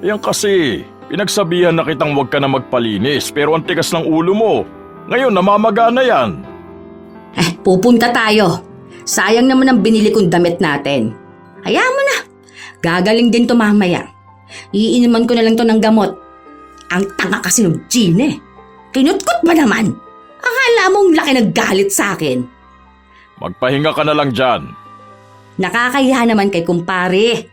S3: Yan kasi, pinagsabihan na kitang huwag ka na magpalinis pero ang tigas ng ulo mo. Ngayon namamaga na yan.
S2: Pupunta tayo. Sayang naman ang binili kong damit natin. Hayaan mo na. Gagaling din to mamaya. Iinuman ko na lang to ng gamot. Ang tanga kasi ng Gina. Kinutkot ba naman? Akala mong laki naggalit sa akin.
S3: Magpahinga ka na lang dyan.
S2: Nakakahiya naman kay kumpare.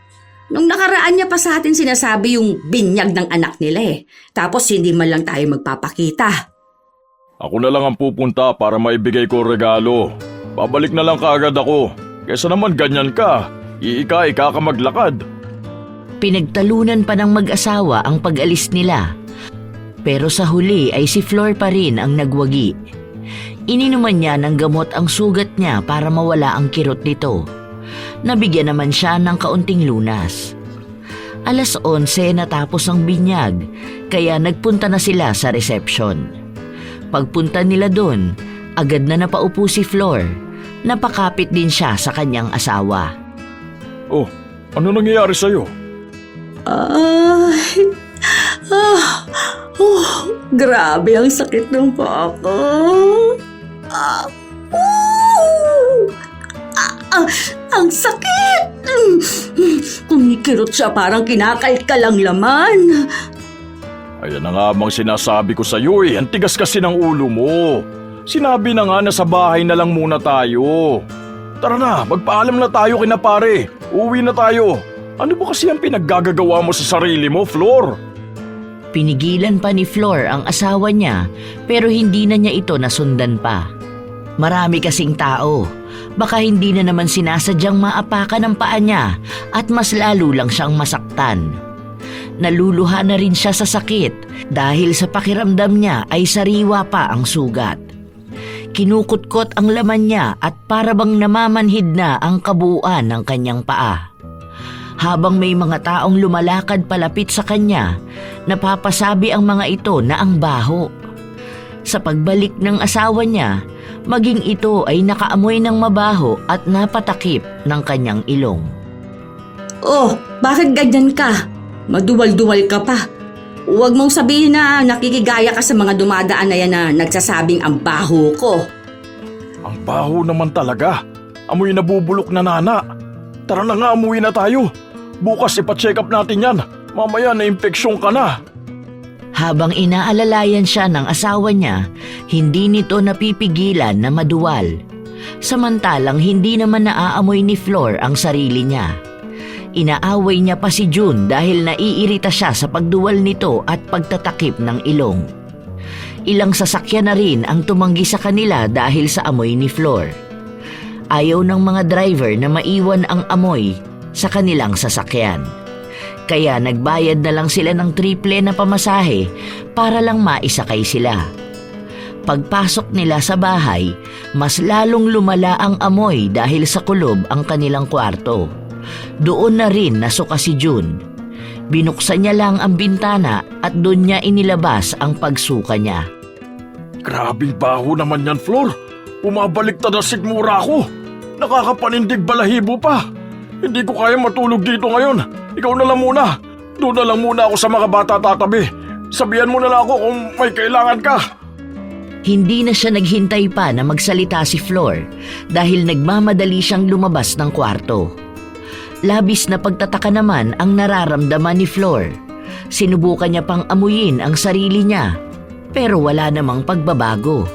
S2: Nung nakaraan niya pa sa atin sinasabi yung binyag ng anak nila eh. Tapos hindi man lang tayo magpapakita.
S3: Ako na lang ang pupunta para maibigay ko regalo. Babalik na lang kaagad ako. Kesa naman ganyan ka. Ika ka maglakad.
S1: Pinagtalunan pa ng mag-asawa ang pag-alis nila. Pero sa huli ay si Flor pa rin ang nagwagi. Ininuman niya ng gamot ang sugat niya para mawala ang kirot nito. Nabigyan naman siya ng kaunting lunas. 11:00 natapos ang binyag, kaya nagpunta na sila sa reception. Pagpunta nila doon, agad na napaupo si Flor. Napakapit din siya sa kanyang asawa.
S3: Oh, ano nangyayari sa'yo?
S2: Grabe ang sakit ng paa ko. Ang sakit! Kumikirot siya parang kinakalkal ang laman.
S3: Ayan na nga bang sinasabi ko sa'yo eh. Ang tigas kasi ng ulo mo. Sinabi na nga na sa bahay na lang muna tayo. Tara na, magpaalam na tayo kina pare. Uwi na tayo. Ano ba kasi ang pinaggagawa mo sa sarili mo, Flor?
S1: Pinigilan pa ni Flor ang asawa niya pero hindi na niya ito nasundan pa. Marami kasing tao. Baka hindi na naman sinasadyang maapakan ang paa niya at mas lalo lang siyang masaktan. Naluluha na rin siya sa sakit dahil sa pakiramdam niya ay sariwa pa ang sugat. Kinukutkot ang laman niya at parabang namamanhid na ang kabuuan ng kanyang paa. Habang may mga taong lumalakad palapit sa kanya, napapasabi ang mga ito na ang baho. Sa pagbalik ng asawa niya, maging ito ay nakaamoy ng mabaho at napatakip ng kanyang ilong.
S2: Oh, bakit ganyan ka? Maduwal-duwal ka pa. Huwag mong sabihin na nakikigaya ka sa mga dumadaan na yan na nagsasabing ang baho ko.
S3: Ang baho naman talaga. Amoy nabubulok na nana. Tara na nga, umuwi na tayo. Bukas ipa-check up natin yan. Mamaya na-infeksyon ka na.
S1: Habang inaalalayan siya ng asawa niya, hindi nito napipigilan na maduwal. Samantalang hindi naman naaamoy ni Flor ang sarili niya. Inaaway niya pa si June dahil naiirita siya sa pagduwal nito at pagtatakip ng ilong. Ilang sasakyan na rin ang tumanggi sa kanila dahil sa amoy ni Flor. Ayaw ng mga driver na maiwan ang amoy sa kanilang sasakyan. Kaya nagbayad na lang sila ng triple na pamasahe para lang maisakay sila. Pagpasok nila sa bahay, mas lalong lumala ang amoy dahil sa kulob ang kanilang kwarto. Doon na rin nasuka si June. Binuksan niya lang ang bintana at doon niya inilabas ang pagsuka niya.
S3: Grabing baho naman yan, Flor. Bumabaliktad ang sigmura ko. Nakakapanindig balahibo pa. Hindi ko kaya matulog dito ngayon. Ikaw na lang muna. Doon na lang muna ako sa mga bata tatabi. Sabihan mo na lang ako kung may kailangan ka.
S1: Hindi na siya naghintay pa na magsalita si Flor dahil nagmamadali siyang lumabas ng kwarto. Labis na pagtataka naman ang nararamdaman ni Flor. Sinubukan niya pang amuyin ang sarili niya pero wala namang pagbabago.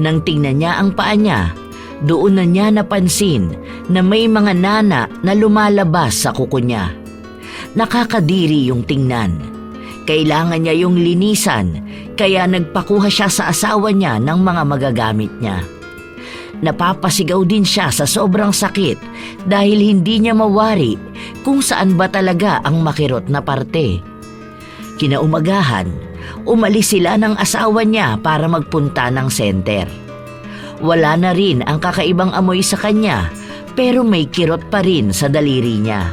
S1: Nang tingnan niya ang paa niya, doon na niya napansin na may mga nana na lumalabas sa kuko niya. Nakakadiri yung tingnan. Kailangan niya yung linisan, kaya nagpakuha siya sa asawa niya ng mga magagamit niya. Napapasigaw din siya sa sobrang sakit dahil hindi niya mawari kung saan ba talaga ang makirot na parte. Kinaumagahan, umalis sila ng asawa niya para magpunta ng center. Wala na rin ang kakaibang amoy sa kanya pero may kirot pa rin sa daliri niya.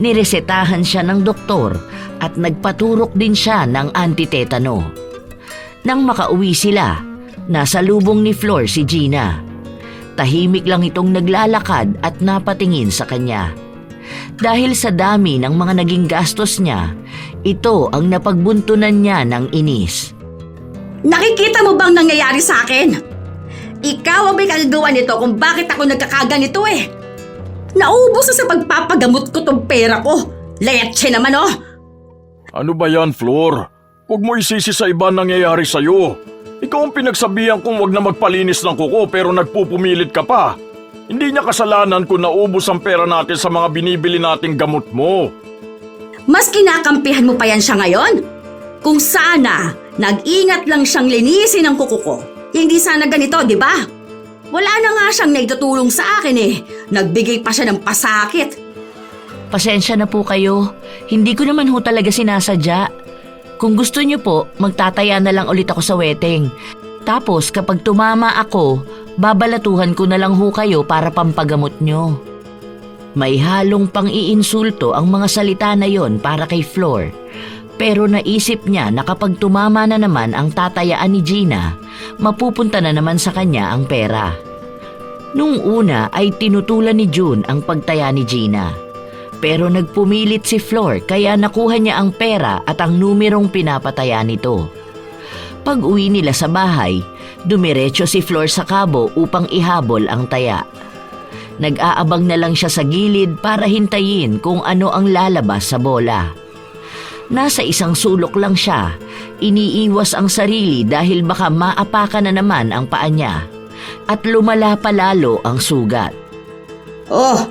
S1: Niresetahan siya ng doktor at nagpaturok din siya ng antitetano. Nang makauwi sila, nasa lubong ni Flor si Gina. Tahimik lang itong naglalakad at napatingin sa kanya. Dahil sa dami ng mga naging gastos niya, ito ang napagbuntunan niya ng inis.
S2: Nakikita mo bang nangyayari sa akin? Ikaw ang may kagagawa nito kung bakit ako nagkakaganito eh. Naubos na sa pagpapagamot ko tong pera ko. Leche naman oh.
S3: Ano ba yan, Flor? Huwag mo isisi sa iba nangyayari sa'yo. Ikaw ang pinagsabihan kong huwag na magpalinis ng kuko pero nagpupumilit ka pa. Hindi niya kasalanan kung naubos ang pera natin sa mga binibili nating gamot mo.
S2: Mas kinakampihan mo pa yan siya ngayon? Kung sana, nag-ingat lang siyang linisin ang kuko ko. Hindi sana ganito, di ba? Wala na nga siyang naitutulong sa akin eh. Nagbigay pa siya ng pasakit.
S1: Pasensya na po kayo. Hindi ko naman ho talaga sinasadya. Kung gusto niyo po, magtataya na lang ulit ako sa wedding. Tapos kapag tumama ako, babalatuhan ko na lang ho kayo para pampagamot niyo. May halong pang-iinsulto ang mga salita na yon para kay Flor. Pero naisip niya na kapag tumama na naman ang tatayaan ni Gina, mapupunta na naman sa kanya ang pera. Nung una ay tinutulan ni June ang pagtaya ni Gina. Pero nagpumilit si Flor kaya nakuha niya ang pera at ang numerong pinapataya nito. Pag uwi nila sa bahay, dumiretso si Flor sa kabo upang ihabol ang taya. Nag-aabang na lang siya sa gilid para hintayin kung ano ang lalabas sa bola. Nasa isang sulok lang siya, iniiwas ang sarili dahil baka maapakan na naman ang paa niya at lumala pa lalo ang sugat.
S2: Oh,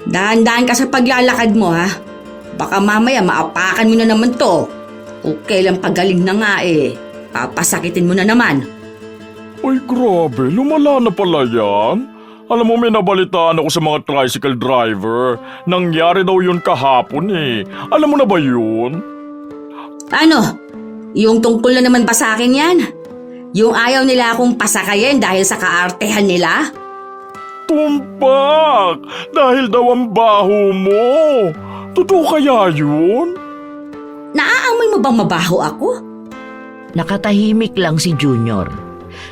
S2: dahan-dahan ka sa paglalakad mo ha. Baka mamaya maapakan mo na naman to. Kung kailan pagaling na nga eh, papasakitin mo na naman.
S3: Ay grabe, lumala na pala yan. Alam mo, may nabalitaan ako sa mga tricycle driver. Nangyari daw yun kahapon eh. Alam mo na ba yun?
S2: Ano? Yung tungkol na naman ba sa akin yan? Yung ayaw nila akong pasakayin dahil sa kaartehan nila?
S3: Tumpak! Dahil daw ang baho mo. Totoo kaya yun?
S2: Naaamoy mo bang mabaho ako?
S1: Nakatahimik lang si Junior.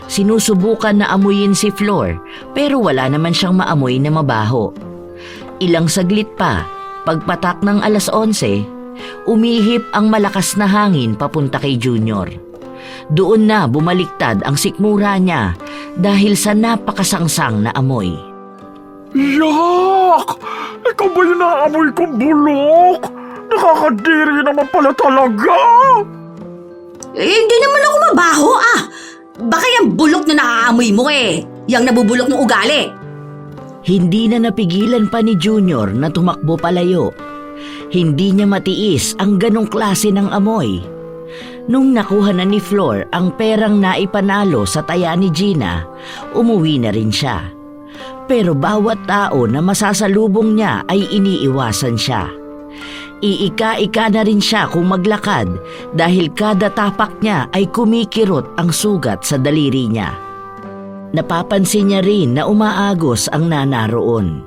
S1: Sinusubukan na amuyin si Flor pero wala naman siyang maamoy na mabaho. Ilang saglit pa, pagpatak ng 11:00, umihip ang malakas na hangin papunta kay Junior. Doon na bumaliktad ang sikmura niya dahil sa napakasangsang na amoy.
S3: Yak! Ikaw ba yung naamoy kong bulok? Nakakadiri naman pala talaga!
S2: Hindi naman ako mabaho Baka yung bulok na naaamoy mo Yang nabubulok ng ugali.
S1: Hindi na napigilan pa ni Junior na tumakbo palayo. Hindi niya matiis ang ganong klase ng amoy. Nung nakuha na ni Flor ang perang naipanalo sa taya ni Gina, umuwi na rin siya. Pero bawat tao na masasalubong niya ay iniiwasan siya. Iika-ika na rin siya kung maglakad dahil kada tapak niya ay kumikirot ang sugat sa daliri niya. Napapansin niya rin na umaagos ang nanaroon.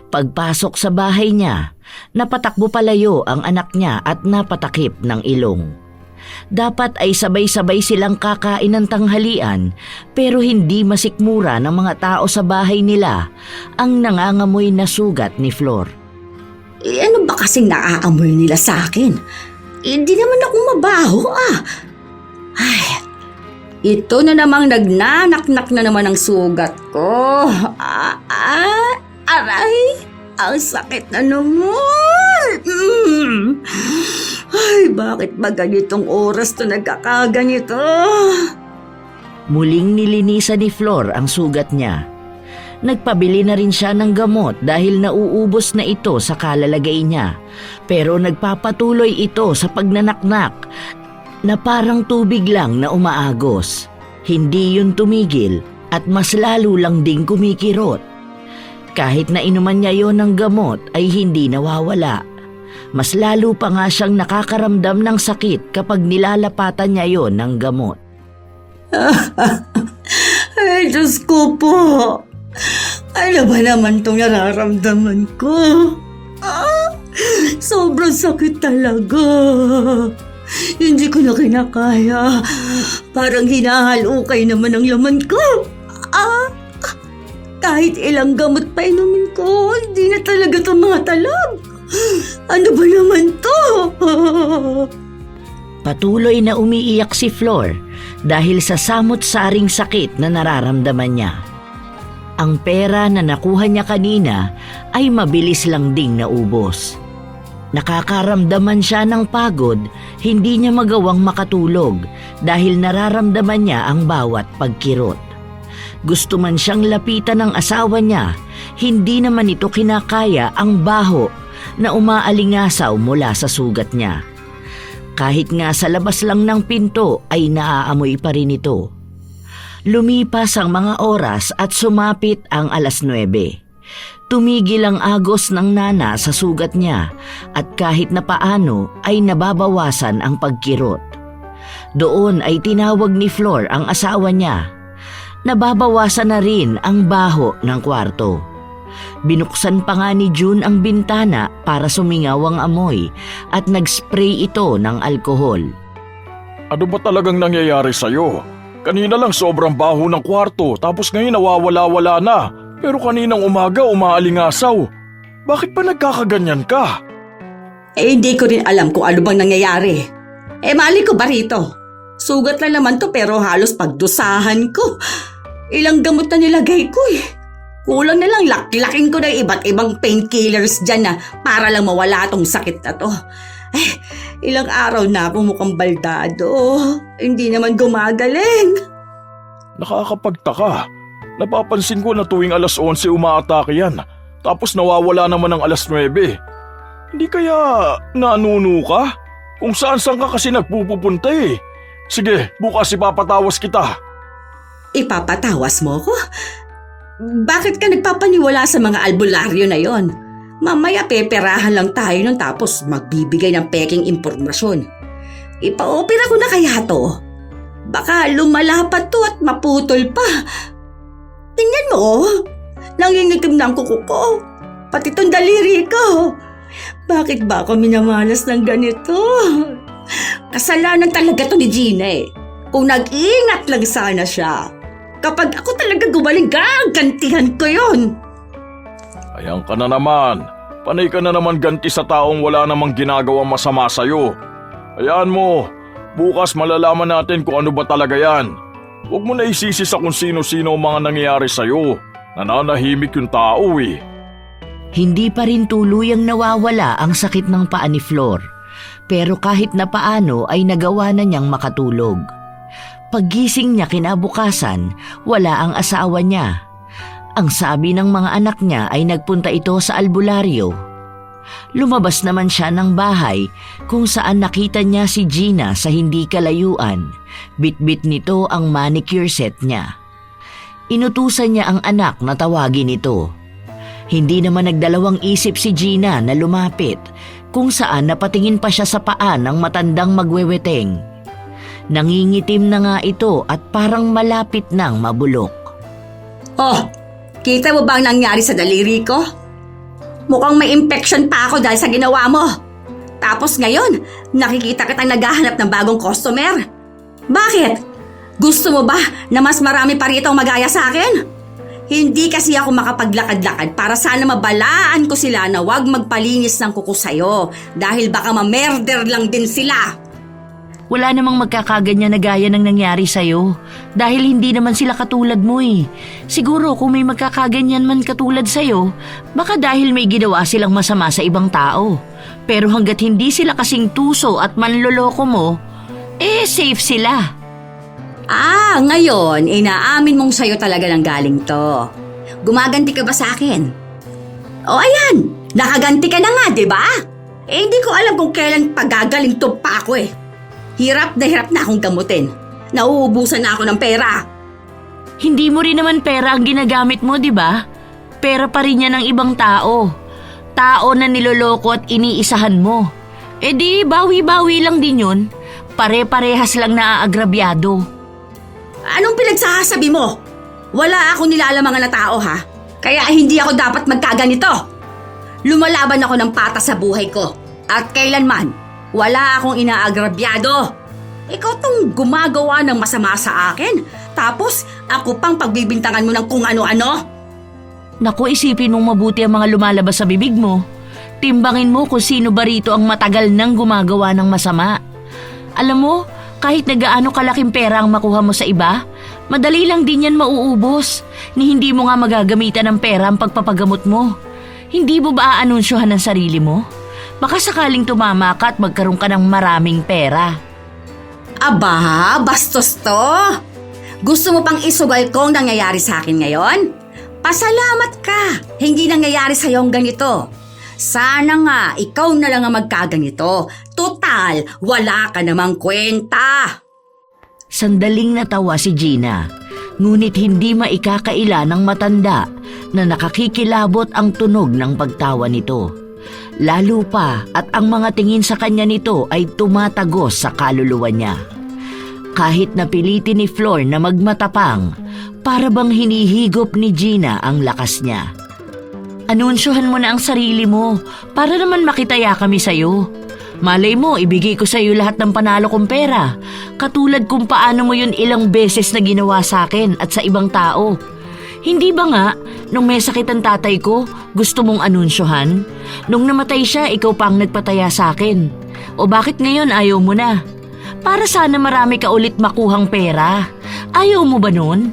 S1: Pagpasok sa bahay niya, napatakbo palayo ang anak niya at napatakip ng ilong. Dapat ay sabay-sabay silang kakain ng tanghalian pero hindi masikmura ng mga tao sa bahay nila ang nangangamoy na sugat ni Flor.
S2: Ano ba kasing naaamoy nila sa akin? Hindi naman ako mabaho Ay, ito na namang nagnanaknak na naman ang sugat ko. Aray, ang sakit na naman. Ay, bakit ba ganitong oras to nagkakaganito?
S1: Muling nilinisan ni Flor ang sugat niya. Nagpabili na rin siya ng gamot dahil nauubos na ito sa kalalagay niya. Pero nagpapatuloy ito sa pagnanaknak na parang tubig lang na umaagos. Hindi yun tumigil at mas lalo lang ding kumikirot. Kahit na inuman niya yon ng gamot ay hindi nawawala. Mas lalo pa nga siyang nakakaramdam ng sakit kapag nilalapatan niya yon ng gamot.
S2: Ay, Diyos ko po. Ano ba naman itong nararamdaman ko? Sobrang sakit talaga. Hindi ko na kinakaya. Parang hinahalukay naman ang laman ko. Kahit ilang gamot pa inumin ko, hindi na talaga ito mga talab. Ano ba naman to?
S1: Patuloy na umiiyak si Flor dahil sa samot-saring sakit na nararamdaman niya. Ang pera na nakuha niya kanina ay mabilis lang ding naubos. Nakakaramdaman siya ng pagod, hindi niya magawang makatulog dahil nararamdaman niya ang bawat pagkirot. Gusto man siyang lapitan ng asawa niya, hindi naman ito kinakaya ang baho na umaalingasaw mula sa sugat niya. Kahit nga sa labas lang ng pinto ay naaamoy pa rin ito. Lumipas ang mga oras at sumapit ang 9:00. Tumigil ang agos ng nana sa sugat niya at kahit na paano ay nababawasan ang pagkirot. Doon ay tinawag ni Flor ang asawa niya. Nababawasan na rin ang baho ng kwarto. Binuksan pa nga ni June ang bintana para sumingaw ang amoy at nag-spray ito ng alkohol.
S3: Ano ba talagang nangyayari sa'yo? Kanina lang sobrang baho ng kwarto tapos ngayon nawawala-wala na. Pero kaninang umaga umaalingasaw. Bakit pa nagkakaganyan ka?
S2: Hindi ko rin alam kung ano bang nangyayari. Mali ko ba rito? Sugat lang naman to pero halos pagdusahan ko. Ilang gamot na nilagay ko Kulang na lang laklakin ko na iba't ibang painkillers dyan na para lang mawala tong sakit na to. Ilang araw na ako mukhang baldado. Hindi naman gumagaling.
S3: Nakakapagtaka. Napapansin ko na tuwing 11:00 umaatake yan. Tapos nawawala naman ng 9:00. Hindi kaya nanuno ka? Kung saan-saan ka kasi nagpupunta Sige, bukas ipapatawas kita.
S2: Ipapatawas mo ko? Bakit ka nagpapaniwala sa mga albularyo na yon? Mamaya peperahan lang tayo nun tapos magbibigay ng peking impormasyon. Ipa-opera ko na kaya to? Baka lumala pa to at maputol pa. Tingnan mo, nangingitim na ang kuko ko. Pati tong daliri ko. Bakit ba ako minamalas ng ganito? Kasalanan talaga to ni Gina Kung nag-ingat lang sana siya. Kapag ako talaga gumaling, gagantihan ko yun.
S3: Ayan ka na naman. Panay ka na naman ganti sa taong wala namang ginagawang masama sa'yo. Ayan mo, bukas malalaman natin kung ano ba talaga yan. Huwag mo na isisi sa kung sino-sino ang mga nangyayari sa'yo. Nananahimik yung tao
S1: Hindi pa rin tuluyang nawawala ang sakit ng paa ni Flor. Pero kahit na paano ay nagawa na niyang makatulog. Paggising niya kinabukasan, wala ang asawa niya. Ang sabi ng mga anak niya ay nagpunta ito sa albularyo. Lumabas naman siya ng bahay kung saan nakita niya si Gina sa hindi kalayuan. Bitbit nito ang manicure set niya. Inutusan niya ang anak na tawagin ito. Hindi naman nagdalawang isip si Gina na lumapit kung saan napatingin pa siya sa paa ng matandang magweweteng. Nangingitim na nga ito at parang malapit nang mabulok.
S2: Oh, kita mo ba ang nangyari sa daliri ko? Mukhang may infection pa ako dahil sa ginawa mo. Tapos ngayon, nakikita kitang naghahanap ng bagong customer. Bakit? Gusto mo ba na mas marami pa rito ang magaya sa akin? Hindi kasi ako makapaglakad-lakad para sana mabalaan ko sila na huwag magpalinis ng kuko sa'yo dahil baka ma-murder lang din sila.
S1: Wala namang magkakaganyan na gaya ng nangyari sa'yo dahil hindi naman sila katulad mo eh. Siguro kung may magkakaganyan man katulad sa'yo, baka dahil may ginawa silang masama sa ibang tao. Pero hanggat hindi sila kasing tuso at manloloko mo, safe sila.
S2: Ngayon, inaamin mong sa'yo talaga ng galing to. Gumaganti ka ba sa akin? O ayan, nakaganti ka na nga, di ba? Hindi ko alam kung kailan pagagaling to pa ako eh. Hirap na akong gamutin. Nauubusan na ako ng pera.
S1: Hindi mo rin naman pera ang ginagamit mo, di ba? Pera pa rin yan ng ibang tao. Tao na niloloko at iniisahan mo. Di, bawi-bawi lang din yun. Pare-parehas lang naaagrabyado.
S2: Anong pinagsasabi mo? Wala akong nilalamangan na tao ha. Kaya hindi ako dapat magkaganito. Lumalaban ako ng patas sa buhay ko. At kailanman, wala akong inaagrabyado. Ikaw tong gumagawa ng masama sa akin. Tapos ako pang pagbibintangan mo ng kung ano-ano.
S1: Naku, isipin mong mabuti ang mga lumalabas sa bibig mo. Timbangin mo kung sino ba rito ang matagal nang gumagawa ng masama. Alam mo, kahit na gaano kalaking pera ang makuha mo sa iba, madali lang din yan mauubos ni hindi mo nga magagamitan ng pera ang pagpapagamot mo. Hindi mo ba aanunsyohan ang sarili mo? Baka sakaling tumama ka at magkaroon ka ng maraming pera.
S2: Aba, bastos to. Gusto mo pang isugal ko ang nangyayari sa akin ngayon? Pasalamat ka, hindi nangyayari sa'yo ang ganito. Sana nga, ikaw na lang ang magkaganito. Total, wala ka namang kwenta.
S1: Sandaling natawa si Gina, ngunit hindi maikakaila ng matanda na nakakikilabot ang tunog ng pagtawa nito. Lalo pa at ang mga tingin sa kanya nito ay tumatagos sa kaluluwa niya. Kahit napilitin ni Flor na magmatapang, para bang hinihigop ni Gina ang lakas niya. Anunsyohan mo na ang sarili mo para naman makitaya kami sa'yo. Malay mo, ibigay ko sa'yo lahat ng panalo kong pera. Katulad kung paano mo yun ilang beses na ginawa sa akin at sa ibang tao. Hindi ba nga, nung may sakit ang tatay ko, gusto mong anunsyohan? Nung namatay siya, ikaw pa ang nagpataya sa akin. O bakit ngayon ayaw mo na? Para sana marami ka ulit makuhang pera. Ayaw mo ba nun?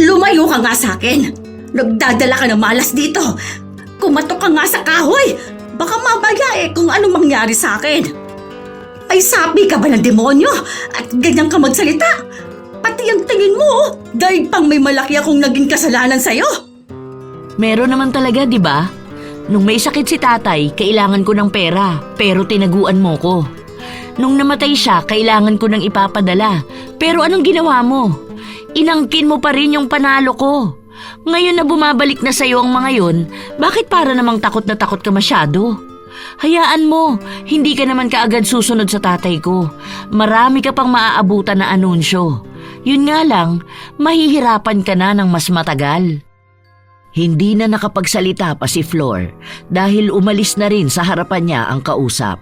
S2: Lumayo ka nga sa akin. Nagdadala ka ng malas dito. Kumatok ka nga sa kahoy. Baka mamaya kung anong mangyari sa akin. Ay sabi ka ba ng demonyo? At ganyan ka magsalita? Pati ang tingin mo, dahil pang may malaki akong naging kasalanan sa'yo.
S1: Meron naman talaga, di ba? Nung may sakit si tatay, kailangan ko ng pera, pero tinaguan mo ko. Nung namatay siya, kailangan ko ng ipapadala, pero anong ginawa mo? Inangkin mo pa rin yung panalo ko. Ngayon na bumabalik na sa'yo ang mga yun, bakit para namang takot na takot ka masyado? Hayaan mo, hindi ka naman kaagad susunod sa tatay ko. Marami ka pang maaabutan na anunsyo. Yun nga lang, mahihirapan ka na ng mas matagal. Hindi na nakapagsalita pa si Flor dahil umalis na rin sa harapan niya ang kausap.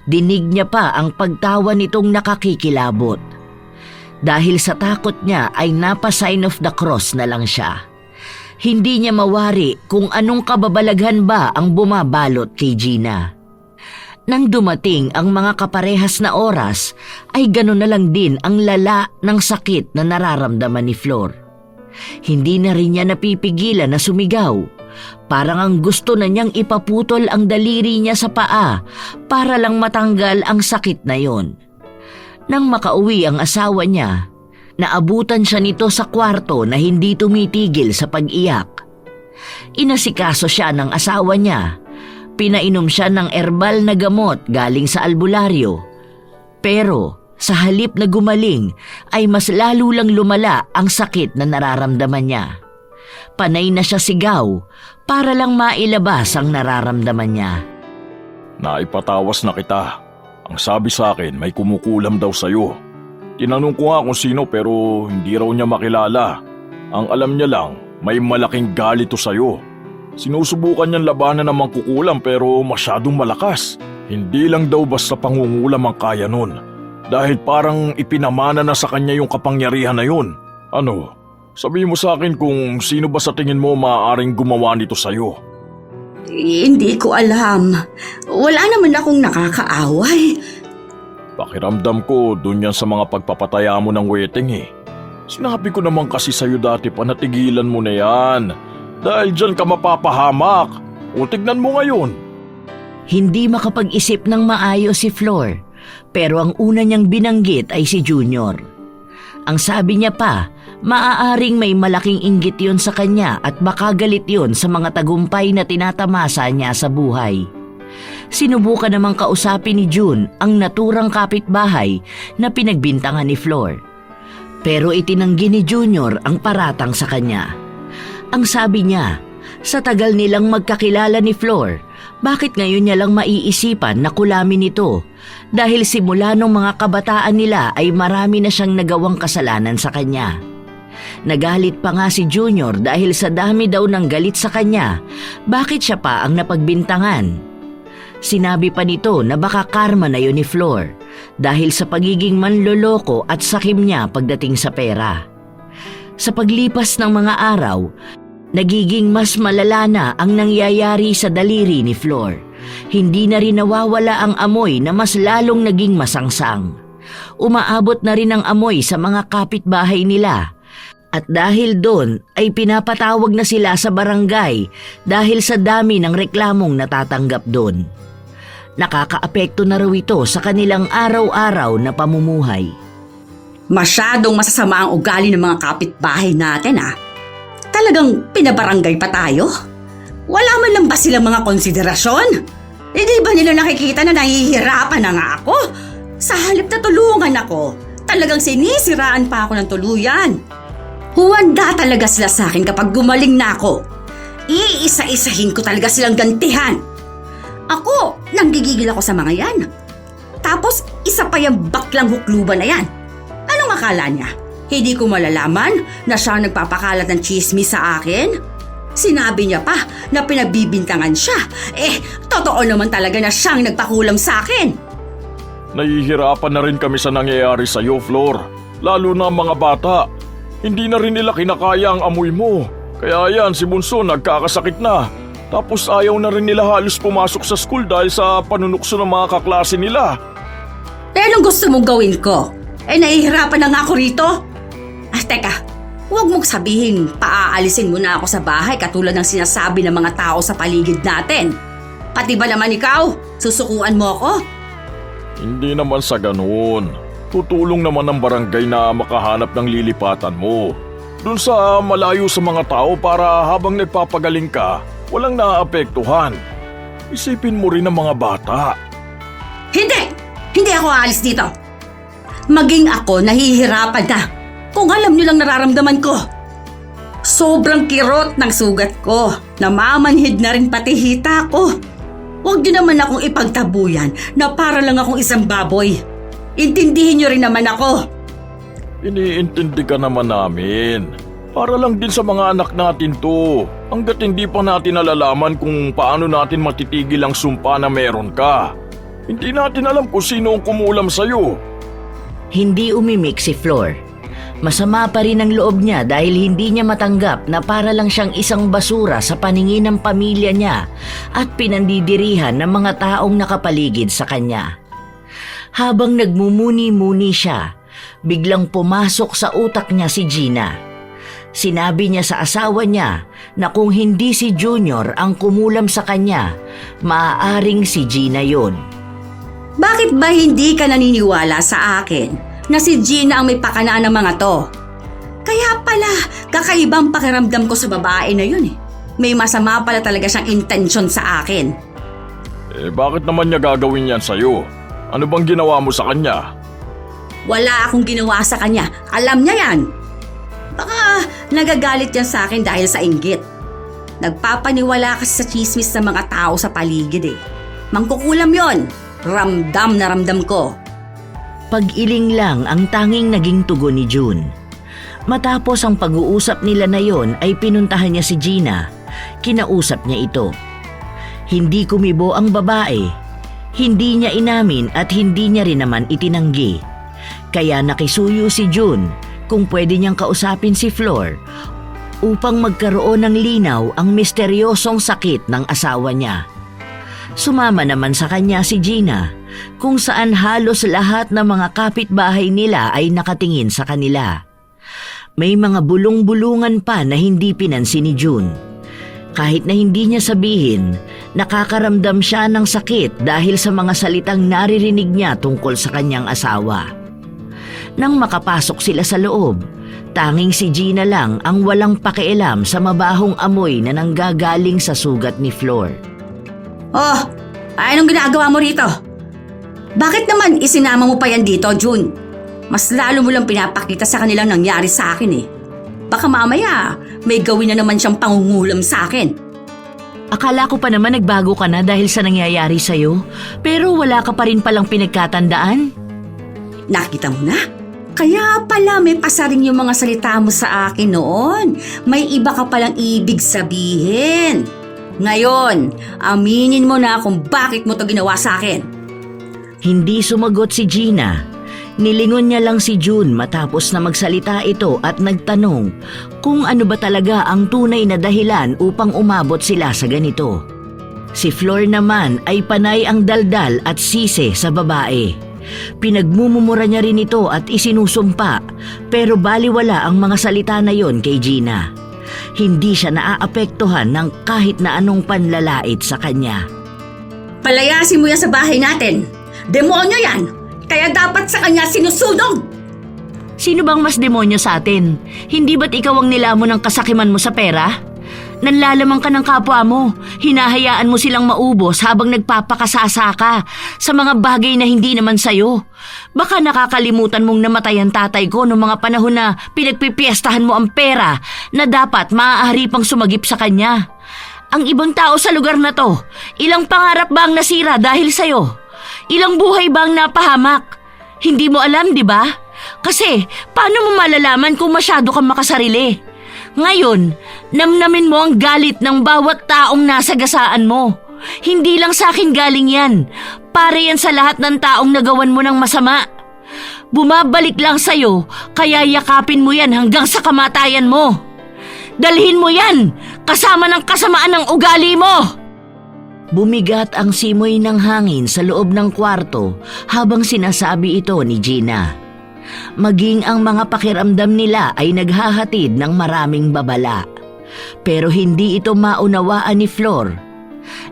S1: Dinig niya pa ang pagtawa nitong nakakikilabot. Dahil sa takot niya ay napa-sign of the cross na lang siya. Hindi niya mawari kung anong kababalaghan ba ang bumabalot kay Gina. Nang dumating ang mga kaparehas na oras, ay gano'n na lang din ang lala ng sakit na nararamdaman ni Flor. Hindi na rin niya napipigilan na sumigaw, Parang ang gusto na niyang ipaputol ang daliri niya sa paa para lang matanggal ang sakit na yon. Nang makauwi ang asawa niya, naabutan siya nito sa kwarto na hindi tumitigil sa pag-iyak. Inasikaso siya ng asawa niya. Pinainom siya ng erbal na gamot galing sa albularyo. Pero sa halip na gumaling ay mas lalo lang lumala ang sakit na nararamdaman niya. Panay na siya sigaw para lang mailabas ang nararamdaman niya.
S3: Naipatawas na kita. Ang sabi sa akin may kumukulam daw sa'yo. Tinanong ko nga kung sino pero hindi raw niya makilala. Ang alam niya lang, may malaking galito sa'yo. Sinusubukan niyang labanan ng mangkukulam pero masyadong malakas. Hindi lang daw basta pangungulam ang kaya nun. Dahil parang ipinamana na sa kanya yung kapangyarihan na yun. Ano, sabihin mo sa akin kung sino ba sa tingin mo maaaring gumawa nito sa'yo?
S2: Hindi ko alam. Wala naman akong nakakaaway.
S3: Pakiramdam ko dun yan sa mga pagpapataya mo ng weteng eh. Sinabi ko naman kasi sa'yo dati pa na tigilan mo na yan. Dahil dyan ka mapapahamak. O tignan mo ngayon.
S1: Hindi makapag-isip ng maayos si Flor, pero ang una niyang binanggit ay si Junior. Ang sabi niya pa, maaaring may malaking inggit yon sa kanya at baka galit yon sa mga tagumpay na tinatamasa niya sa buhay. Sinubukan namang kausapin ni June ang naturang kapitbahay na pinagbintangan ni Flor. Pero itinanggi ni Junior ang paratang sa kanya. Ang sabi niya, sa tagal nilang magkakilala ni Flor, bakit ngayon niya lang maiisipan na kulamin ito? Dahil simula nung mga kabataan nila ay marami na siyang nagawang kasalanan sa kanya. Nagalit pa nga si Junior dahil sa dami daw ng galit sa kanya, bakit siya pa ang napagbintangan? Sinabi pa nito na baka karma na yun ni Flor dahil sa pagiging manloloko at sakim niya pagdating sa pera. Sa paglipas ng mga araw, nagiging mas malala na ang nangyayari sa daliri ni Flor. Hindi na rin nawawala ang amoy na mas lalong naging masangsang. Umaabot na rin ang amoy sa mga kapitbahay nila. At dahil doon ay pinapatawag na sila sa barangay dahil sa dami ng reklamong natatanggap doon. Nakakaapekto na raw ito sa kanilang araw-araw na pamumuhay.
S2: Masyadong masasama ang ugali ng mga kapitbahay natin Talagang pinabarangay pa tayo? Wala man lang ba silang mga konsiderasyon? Hindi ba nila nakikita na nahihirapan na nga ako? Sa halip na tulungan ako, talagang sinisiraan pa ako ng tuluyan. Huwanda talaga sila sa akin kapag gumaling na ako. Iisa-isahin ko talaga silang gantihan. Ako, nanggigigil ako sa mga yan. Tapos, isa pa yung baklang hukluban na yan. Anong akala niya? Hindi ko malalaman na siya ang nagpapakalat ng chismis sa akin? Sinabi niya pa na pinagbibintangan siya. Totoo naman talaga na siyang nagpakulam sa akin.
S3: Nahihirapan na rin kami sa nangyayari sa'yo, Flor. Lalo na ang mga bata. Hindi na rin nila kinakaya ang amoy mo. Kaya yan, si Bunso nagkakasakit na. Tapos ayaw na rin nila halos pumasok sa school dahil sa panunukso ng mga kaklase nila.
S2: Anong gusto mong gawin ko? Nahihirapan na nga ako rito. Teka, huwag mong sabihin paaalisin mo na ako sa bahay katulad ng sinasabi ng mga tao sa paligid natin. Pati ba naman ikaw? Susukuan mo ako?
S3: Hindi naman sa ganoon. Tutulong naman ng barangay na makahanap ng lilipatan mo. Doon sa malayo sa mga tao para habang nagpapagaling ka, walang naaapektuhan. Isipin mo rin ang mga bata.
S2: Hindi! Hindi ako aalis dito. Maging ako nahihirapan na kung alam niyo lang nararamdaman ko. Sobrang kirot ng sugat ko. Namamanhid na rin pati hita ko. Huwag niyo naman akong ipagtabuyan na para lang akong isang baboy. Intindihin niyo rin naman ako.
S3: Iniintindi ka naman namin. Para lang din sa mga anak natin to. Hanggat hindi pa natin nalalaman kung paano natin matitigil ang sumpa na meron ka. Hindi natin alam kung sino ang kumulam sa'yo.
S1: Hindi umimik si Flor. Masama pa rin ang loob niya dahil hindi niya matanggap na para lang siyang isang basura sa paningin ng pamilya niya at pinandidirihan ng mga taong nakapaligid sa kanya. Habang nagmumuni-muni siya, biglang pumasok sa utak niya si Gina. Sinabi niya sa asawa niya na kung hindi si Junior ang kumulam sa kanya, maaaring si Gina yon.
S2: Bakit ba hindi ka naniniwala sa akin na si Gina ang may pakanaan ng mga to? Kaya pala, kakaibang pakiramdam ko sa babae na yun eh. May masama pala talaga siyang intensyon sa akin.
S3: Bakit naman niya gagawin yan sa'yo? Ano bang ginawa mo sa kanya?
S2: Wala akong ginawa sa kanya. Alam niya yan. Baka nagagalit yan sa akin dahil sa inggit. Nagpapaniwala kasi sa chismis ng mga tao sa paligid eh. Mangkukulam yon. Ramdam na ramdam ko.
S1: Pag-iling lang ang tanging naging tugon ni June. Matapos ang pag-uusap nila na yon ay pinuntahan niya si Gina. Kinausap niya ito. Hindi kumibo ang babae. Hindi niya inamin at hindi niya rin naman itinanggi. Kaya nakisuyo si June kung pwede niyang kausapin si Flor upang magkaroon ng linaw ang misteryosong sakit ng asawa niya. Sumama naman sa kanya si Gina, kung saan halos lahat ng mga kapitbahay nila ay nakatingin sa kanila. May mga bulong-bulungan pa na hindi pinansin ni June. Kahit na hindi niya sabihin, nakakaramdam siya ng sakit dahil sa mga salitang naririnig niya tungkol sa kanyang asawa. Nang makapasok sila sa loob, tanging si Gina lang ang walang pakialam sa mabahong amoy na nanggagaling sa sugat ni Flor.
S2: Oh, anong ginagawa mo rito? Bakit naman isinama mo pa yan dito, June? Mas lalo mo lang pinapakita sa kanilang nangyari sa akin eh. Baka mamaya may gawin na naman siyang pangungulam sa akin.
S1: Akala ko pa naman nagbago ka na dahil sa nangyayari sa'yo, pero wala ka pa rin palang pinagkatandaan.
S2: Nakita mo na? Kaya pala may pasaring yung mga salita mo sa akin noon. May iba ka palang ibig sabihin. Ngayon, aminin mo na kung bakit mo to ginawa sa akin.
S1: Hindi sumagot si Gina. Nilingon niya lang si June matapos na magsalita ito at nagtanong kung ano ba talaga ang tunay na dahilan upang umabot sila sa ganito. Si Flor naman ay panay ang daldal at sisi sa babae. Pinagmumumura niya rin ito at isinusumpa, pero baliwala ang mga salita na yon kay Gina. Hindi siya naaapektuhan ng kahit na anong panlalait sa kanya.
S2: Palayasin mo yan sa bahay natin. Demonyo yan! Kaya dapat sa kanya sinusunog!
S1: Sino bang mas demonyo sa atin? Hindi ba't ikaw ang nilamon ng kasakiman mo sa pera? Nanlalamang ka ng kapwa mo. Hinahayaan mo silang maubos habang nagpapakasasa ka sa mga bagay na hindi naman sayo. Baka nakakalimutan mong namatay ang tatay ko noong mga panahon na pinagpipiestahan mo ang pera na dapat maaari pang sumagip sa kanya. Ang ibang tao sa lugar na to, ilang pangarap ba ang nasira dahil sayo? Ilang buhay ba ang napahamak? Hindi mo alam, di ba? Kasi, paano mo malalaman kung masyado kang makasarili? Ngayon, namnamin mo ang galit ng bawat taong nasa gasaan mo. Hindi lang sa akin galing yan. Para yan sa lahat ng taong nagawan mo ng masama. Bumabalik lang sa'yo, kaya yakapin mo yan hanggang sa kamatayan mo. Dalhin mo yan, kasama ng kasamaan ng ugali mo. Bumigat ang simoy ng hangin sa loob ng kwarto habang sinasabi ito ni Gina. Maging ang mga pakiramdam nila ay naghahatid ng maraming babala. Pero hindi ito maunawaan ni Flor.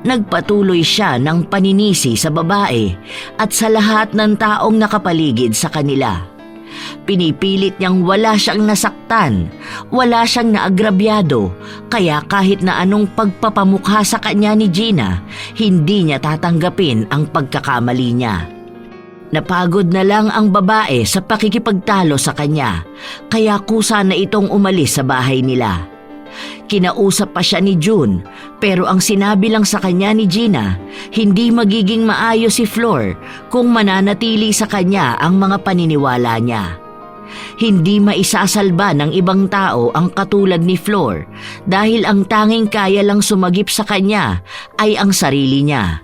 S1: Nagpatuloy siya ng paninisi sa babae at sa lahat ng taong nakapaligid sa kanila. Pinipilit niyang wala siyang nasaktan, wala siyang naagrabyado, kaya kahit na anong pagpapamukha sa kanya ni Gina, hindi niya tatanggapin ang pagkakamali niya. Napagod na lang ang babae sa pakikipagtalo sa kanya, kaya kusa na itong umalis sa bahay nila. Kinausap pa siya ni June, pero ang sinabi lang sa kanya ni Gina, hindi magiging maayos si Flor kung mananatili sa kanya ang mga paniniwala niya. Hindi maisasalba ng ibang tao ang katulad ni Flor dahil ang tanging kaya lang sumagip sa kanya ay ang sarili niya.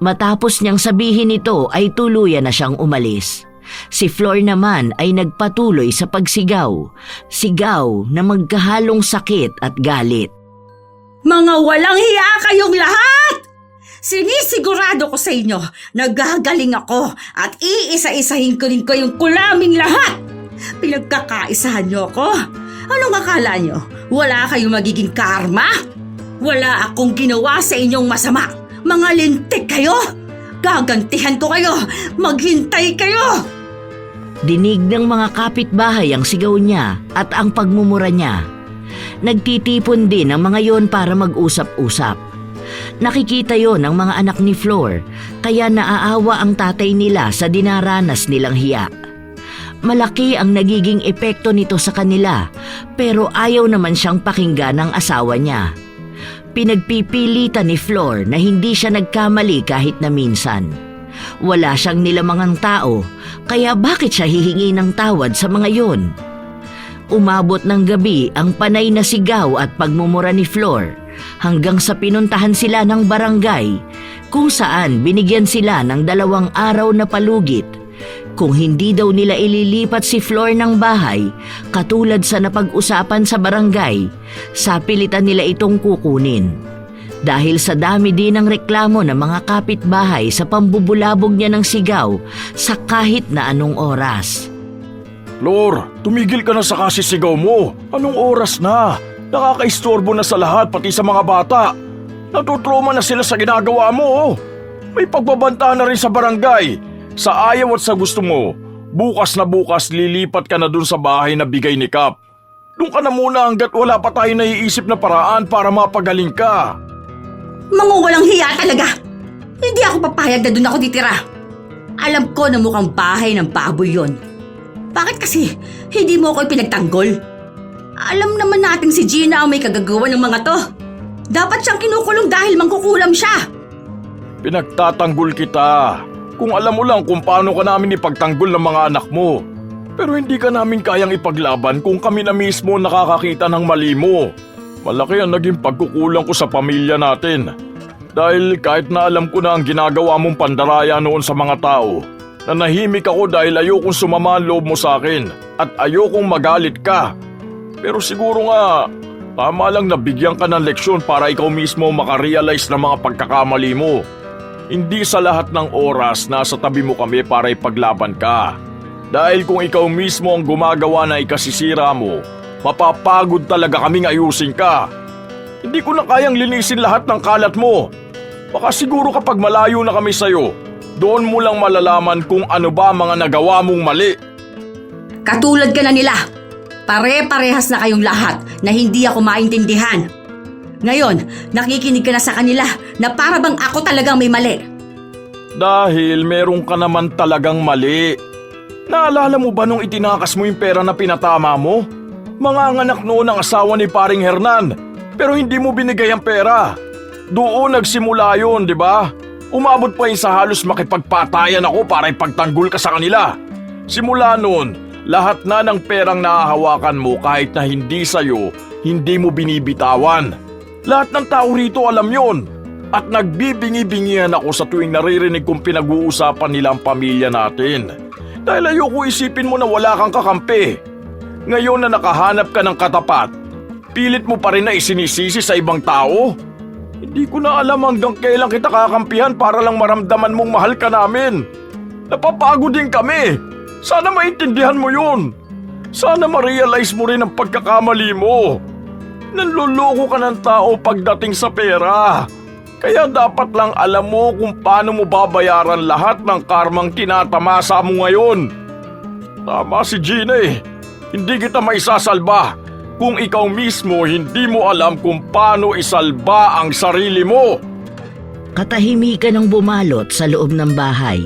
S1: Matapos niyang sabihin ito ay tuluyan na siyang umalis. Si Flor naman ay nagpatuloy sa pagsigaw. Sigaw na magkahalong sakit at galit.
S2: Mga walang hiya kayong lahat! Sinisigurado ko sa inyo, nagagaling ako at iisa-isahin ko rin kayong kulaming lahat. Pinagkakaisahan niyo ako. Anong akala nyo? Wala kayong magiging karma? Wala akong ginawa sa inyong masama. Mga lintik kayo! Gagantihan ko kayo! Maghintay kayo!
S1: Dinig ng mga kapitbahay ang sigaw niya at ang pagmumura niya. Nagtitipon din ang mga yon para mag-usap-usap. Nakikita yon ng mga anak ni Flor, kaya naaawa ang tatay nila sa dinaranas nilang hiya. Malaki ang nagiging epekto nito sa kanila, pero ayaw naman siyang pakinggan ng asawa niya. Pinagpipilitan ni Flor na hindi siya nagkamali kahit na minsan. Wala siyang nilamangang tao, kaya bakit siya hihingi ng tawad sa mga yon? Umabot ng gabi ang panay na sigaw at pagmumura ni Flor hanggang sa pinuntahan sila ng barangay kung saan binigyan sila ng 2 araw na palugit. Kung hindi daw nila ililipat si Flor ng bahay, katulad sa napag-usapan sa barangay, sapilitan nila itong kukunin. Dahil sa dami din ng reklamo ng mga kapitbahay sa pambubulabog niya ng sigaw sa kahit na anong oras.
S3: Flor, tumigil ka na sa kasisigaw mo. Anong oras na? Nakakaistorbo na sa lahat, pati sa mga bata. Natutroma na sila sa ginagawa mo. May pagbabanta na rin sa barangay. Sa ayaw at sa gusto mo, bukas na bukas lilipat ka na dun sa bahay na bigay ni Kap. Doon ka na muna hanggat wala pa tayo naiisip na paraan para mapagaling ka.
S2: Mga walang hiya talaga! Hindi ako papayag na doon ako titira. Alam ko na mukhang bahay ng baboy yon. Bakit kasi hindi mo ako pinagtanggol? Alam naman nating si Gina ang may kagagawa ng mga to. Dapat siyang kinukulong dahil mangkukulam siya.
S3: Pinagtatanggol kita. Kung alam mo lang kung paano ka namin ipagtanggol ng mga anak mo. Pero hindi ka namin kayang ipaglaban kung kami na mismo nakakakita ng mali mo. Malaki ang naging pagkukulang ko sa pamilya natin. Dahil kahit na alam ko na ang ginagawa mong pandaraya noon sa mga tao, nanahimik ako dahil ayokong sumama ang loob mo sa akin at ayokong magalit ka. Pero siguro nga, tama lang na bigyan ka ng leksyon para ikaw mismo makarealize ng mga pagkakamali mo. Hindi sa lahat ng oras nasa tabi mo kami para ipaglaban ka. Dahil kung ikaw mismo ang gumagawa na ikasisira mo, mapapagod talaga kaming ayusin ka. Hindi ko na kayang linisin lahat ng kalat mo. Baka siguro kapag malayo na kami sa'yo, doon mo lang malalaman kung ano ba mga nagawa mong mali.
S2: Katulad ka na nila. Pare-parehas na kayong lahat na hindi ako maintindihan. Ngayon, nakikinig ka na sa kanila na para bang ako talagang may mali.
S3: Dahil meron ka naman talagang mali. Naalala mo ba nung itinakas mo yung pera na pinatama mo? Manganganak noon ang asawa ni Paring Hernan, pero hindi mo binigay ang pera. Doon nagsimula yun, di ba? Umabot pa yun sa halos makipagpatayan ako para ipagtanggol ka sa kanila. Simula noon, lahat na ng perang nahahawakan mo kahit na hindi sa'yo, hindi mo binibitawan. Lahat ng tao rito alam yon. At nagbibingi-bingihan ako sa tuwing naririnig kong pinag-uusapan nila ang pamilya natin. Dahil ayoko isipin mo na wala kang kakampi. Ngayon na nakahanap ka ng katapat, pilit mo pa rin na isinisisi sa ibang tao? Hindi ko na alam hanggang kailan kita kakampihan para lang maramdaman mong mahal ka namin. Napapagod din kami. Sana maintindihan mo yun. Sana ma-realize mo rin ang pagkakamali mo. Nanloloko ka ng tao pagdating sa pera. Kaya dapat lang alam mo kung paano mo babayaran lahat ng karmang tinatamasa mo ngayon. Tama si Gina eh. Hindi kita maisasalba kung ikaw mismo hindi mo alam kung paano isalba ang sarili mo.
S1: Katahimikan ang bumalot sa loob ng bahay.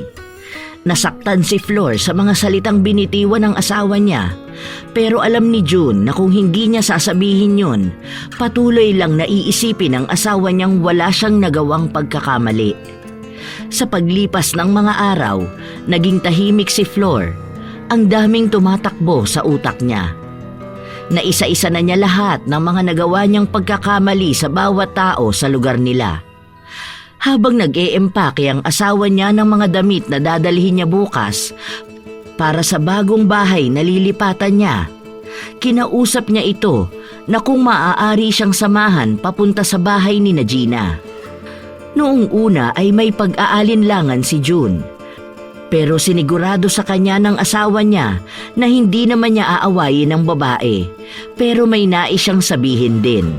S1: Nasaktan si Flor sa mga salitang binitiwan ng asawa niya, pero alam ni June na kung hindi niya sasabihin yun, patuloy lang naiisipin ng asawa niyang wala siyang nagawang pagkakamali. Sa paglipas ng mga araw, naging tahimik si Flor. Ang daming tumatakbo sa utak niya. Naisa-isa na niya lahat ng mga nagawa niyang pagkakamali sa bawat tao sa lugar nila. Habang nag-eempake ang asawa niya ng mga damit na dadalhin niya bukas para sa bagong bahay na lilipatan niya, kinausap niya ito na kung maaari siyang samahan papunta sa bahay ni Gina. Noong una ay may pag-aalinlangan si June. Pero sinigurado sa kanya ng asawa niya na hindi naman niya aawayin ng babae, pero may nais siyang sabihin din.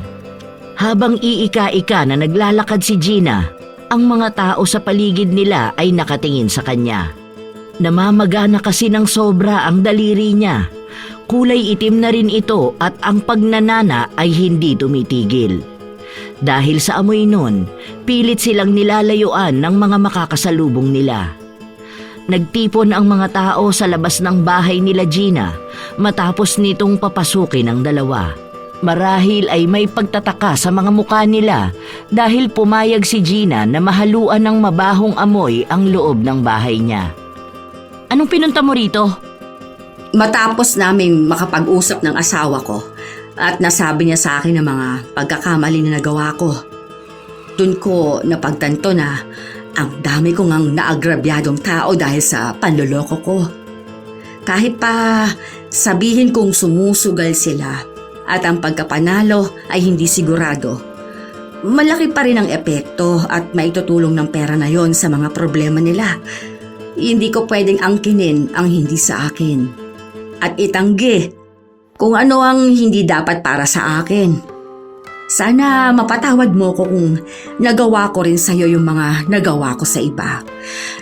S1: Habang iika-ika na naglalakad si Gina, ang mga tao sa paligid nila ay nakatingin sa kanya. Namamagana kasi ng sobra ang daliri niya. Kulay itim na rin ito at ang pagnanana ay hindi tumitigil. Dahil sa amoy nun, pilit silang nilalayuan ng mga makakasalubong nila. Nagtipon ang mga tao sa labas ng bahay nila Gina matapos nitong papasukin ang dalawa. Marahil ay may pagtataka sa mga mukha nila dahil pumayag si Gina na mahaluan ng mabahong amoy ang loob ng bahay niya. Anong pinunta mo rito?
S2: Matapos naming makapag-usap ng asawa ko at nasabi niya sa akin ng mga pagkakamali na nagawa ko, dun ko napagtanto na ang dami kong ang naagrabyadong tao dahil sa panloloko ko. Kahit pa sabihin kong sumusugal sila at ang pagkapanalo ay hindi sigurado, malaki pa rin ang epekto at maitutulong ng pera na yon sa mga problema nila. Hindi ko pwedeng angkinin ang hindi sa akin at itanggi kung ano ang hindi dapat para sa akin. Sana mapatawad mo ko kung nagawa ko rin sa'yo yung mga nagawa ko sa iba.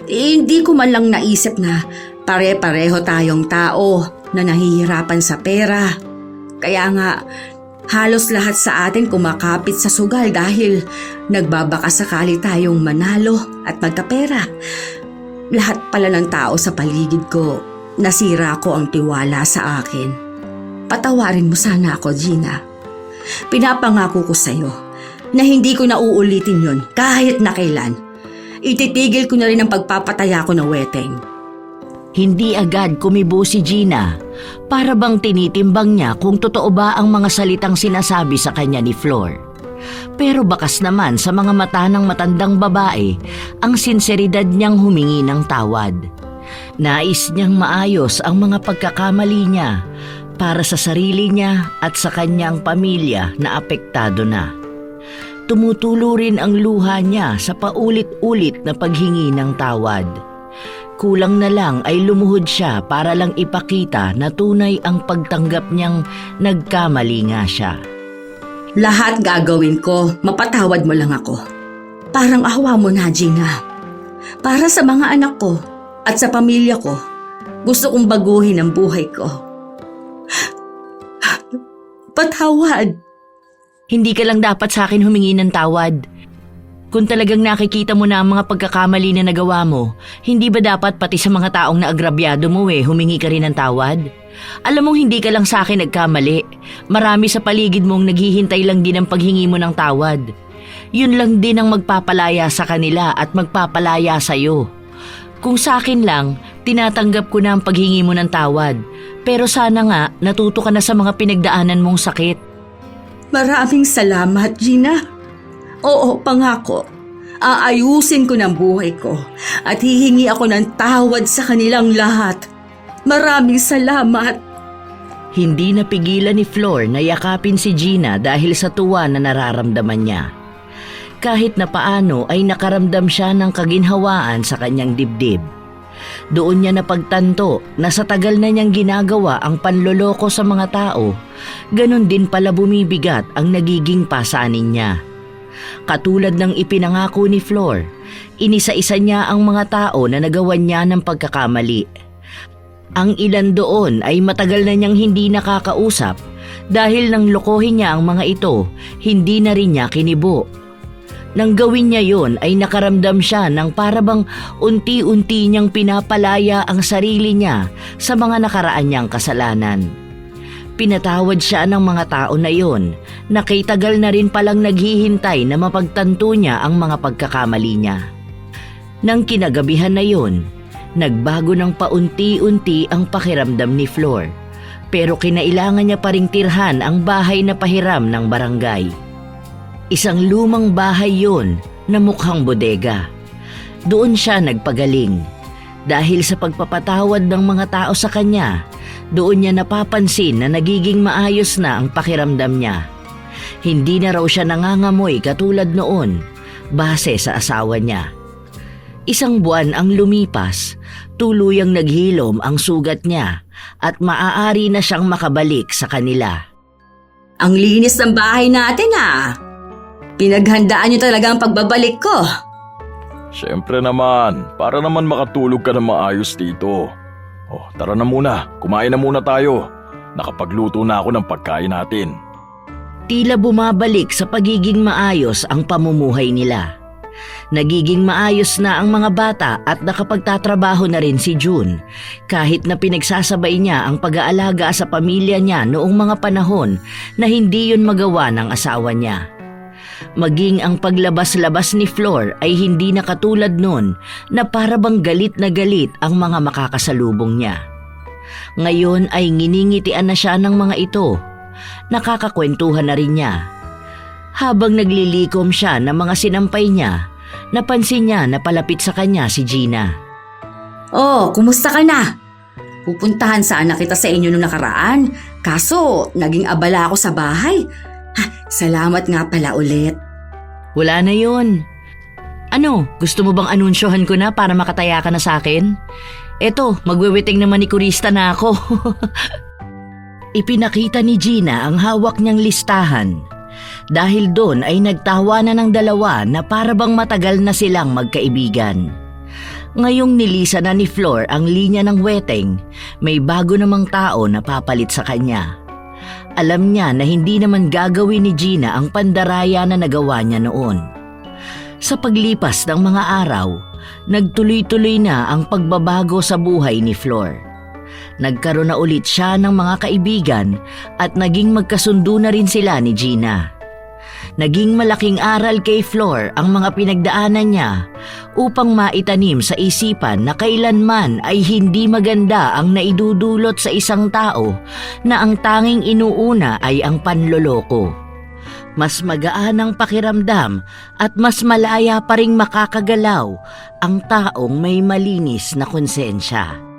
S2: Hindi ko man lang naisip na pare-pareho tayong tao na nahihirapan sa pera. Kaya nga, halos lahat sa atin kumakapit sa sugal dahil nagbabaka sakali tayong manalo at magkapera. Lahat pala ng tao sa paligid ko, nasira ko ang tiwala sa akin. Patawarin mo sana ako, Gina. Pinapangako ko sa'yo na hindi ko na uulitin yon kahit na kailan. Ititigil ko na rin ang pagpapataya ko ng weteng.
S1: Hindi agad kumibo si Gina, para bang tinitimbang niya kung totoo ba ang mga salitang sinasabi sa kanya ni Flor. Pero bakas naman sa mga mata ng matandang babae ang sinseridad niyang humingi ng tawad. Nais niyang maayos ang mga pagkakamali niya para sa sarili niya at sa kanyang pamilya na apektado na. Tumutulo rin ang luha niya sa paulit-ulit na paghingi ng tawad. Kulang na lang ay lumuhod siya para lang ipakita na tunay ang pagtanggap niyang nagkamali nga siya.
S2: Lahat gagawin ko, mapatawad mo lang ako. Parang awa mo na, Gina. Para sa mga anak ko at sa pamilya ko, gusto kong baguhin ang buhay ko. Patawad.
S1: Hindi ka lang dapat sa akin humingi ng tawad. Kung talagang nakikita mo na ang mga pagkakamali na nagawa mo, hindi ba dapat pati sa mga taong naagrabyado mo humingi ka rin ng tawad? Alam mong hindi ka lang sa akin nagkamali. Marami sa paligid mong naghihintay lang din ang paghingi mo ng tawad. Yun lang din ang magpapalaya sa kanila at magpapalaya sa'yo. Kung sa akin lang, tinatanggap ko na ang paghingi mo ng tawad. Pero sana nga, natuto ka na sa mga pinagdaanan mong sakit.
S2: Maraming salamat, Gina. Oo, pangako. Aayusin ko ng buhay ko at hihingi ako ng tawad sa kanilang lahat. Maraming salamat.
S1: Hindi napigilan ni Flor na yakapin si Gina dahil sa tuwa na nararamdaman niya. Kahit na paano ay nakaramdam siya ng kaginhawaan sa kanyang dibdib. Doon niya napagtanto na sa tagal na niyang ginagawa ang panloloko sa mga tao, ganun din pala bumibigat ang nagiging pasanin niya. Katulad ng ipinangako ni Flor, inisa-isa niya ang mga tao na nagawan niya ng pagkakamali. Ang ilan doon ay matagal na niyang hindi nakakausap dahil nang lokohin niya ang mga ito, hindi na rin niya kinibo. Nang gawin niya yon ay nakaramdam siya ng parabang unti-unti niyang pinapalaya ang sarili niya sa mga nakaraan niyang kasalanan. Pinatawad siya ng mga tao na yon na kay tagal na rin palang naghihintay na mapagtanto niya ang mga pagkakamali niya. Nang kinagabihan na yon, nagbago ng paunti-unti ang pakiramdam ni Flor, pero kinailangan niya pa ring tirhan ang bahay na pahiram ng barangay. Isang lumang bahay yon na mukhang bodega. Doon siya nagpagaling. Dahil sa pagpapatawad ng mga tao sa kanya, doon niya napapansin na nagiging maayos na ang pakiramdam niya. Hindi na raw siya nangangamoy katulad noon, base sa asawa niya. Isang buwan ang lumipas, tuluyang naghilom ang sugat niya at maaari na siyang makabalik sa kanila.
S2: Ang linis ng bahay natin Pinaghandaan niyo talaga ang pagbabalik ko.
S3: Siyempre naman, para naman makatulog ka na maayos dito. Oh, tara na muna, kumain na muna tayo. Nakapagluto na ako ng pagkain natin.
S1: Tila bumabalik sa pagiging maayos ang pamumuhay nila. Nagiging maayos na ang mga bata at nakapagtatrabaho na rin si June kahit na pinagsasabay niya ang pag-aalaga sa pamilya niya noong mga panahon na hindi yun magawa ng asawa niya. Maging ang paglabas-labas ni Flor ay hindi na katulad noon na para bang galit na galit ang mga makakasalubong niya. Ngayon ay nginingitian na siya ng mga ito. Nakakakwentuhan na rin niya. Habang naglilikom siya ng mga sinampay niya, napansin niya na palapit sa kanya si Gina.
S2: Oh, kumusta ka na? Pupuntahan sana kita sa inyo nung nakaraan. Kaso, naging abala ako sa bahay. Salamat nga pala ulit.
S1: Wala na yun. Ano, gusto mo bang anunsyohan ko na para makataya ka na sa akin? Eto, magweweting naman ni Kurista na ako. Ipinakita ni Gina ang hawak niyang listahan. Dahil doon ay nagtawa na ng dalawa na para bang matagal na silang magkaibigan. Ngayong nilisa na ni Flor ang linya ng weteng, may bago namang tao na papalit sa kanya. Alam niya na hindi naman gagawin ni Gina ang pandaraya na nagawa niya noon. Sa paglipas ng mga araw, nagtuloy-tuloy na ang pagbabago sa buhay ni Flor. Nagkaroon na ulit siya ng mga kaibigan at naging magkasundo na rin sila ni Gina. Naging malaking aral kay Flor ang mga pinagdaanan niya upang maitanim sa isipan na kailanman ay hindi maganda ang naidudulot sa isang tao na ang tanging inuuna ay ang panloloko. Mas magaan ang pakiramdam at mas malaya pa ring makakagalaw ang taong may malinis na konsensya.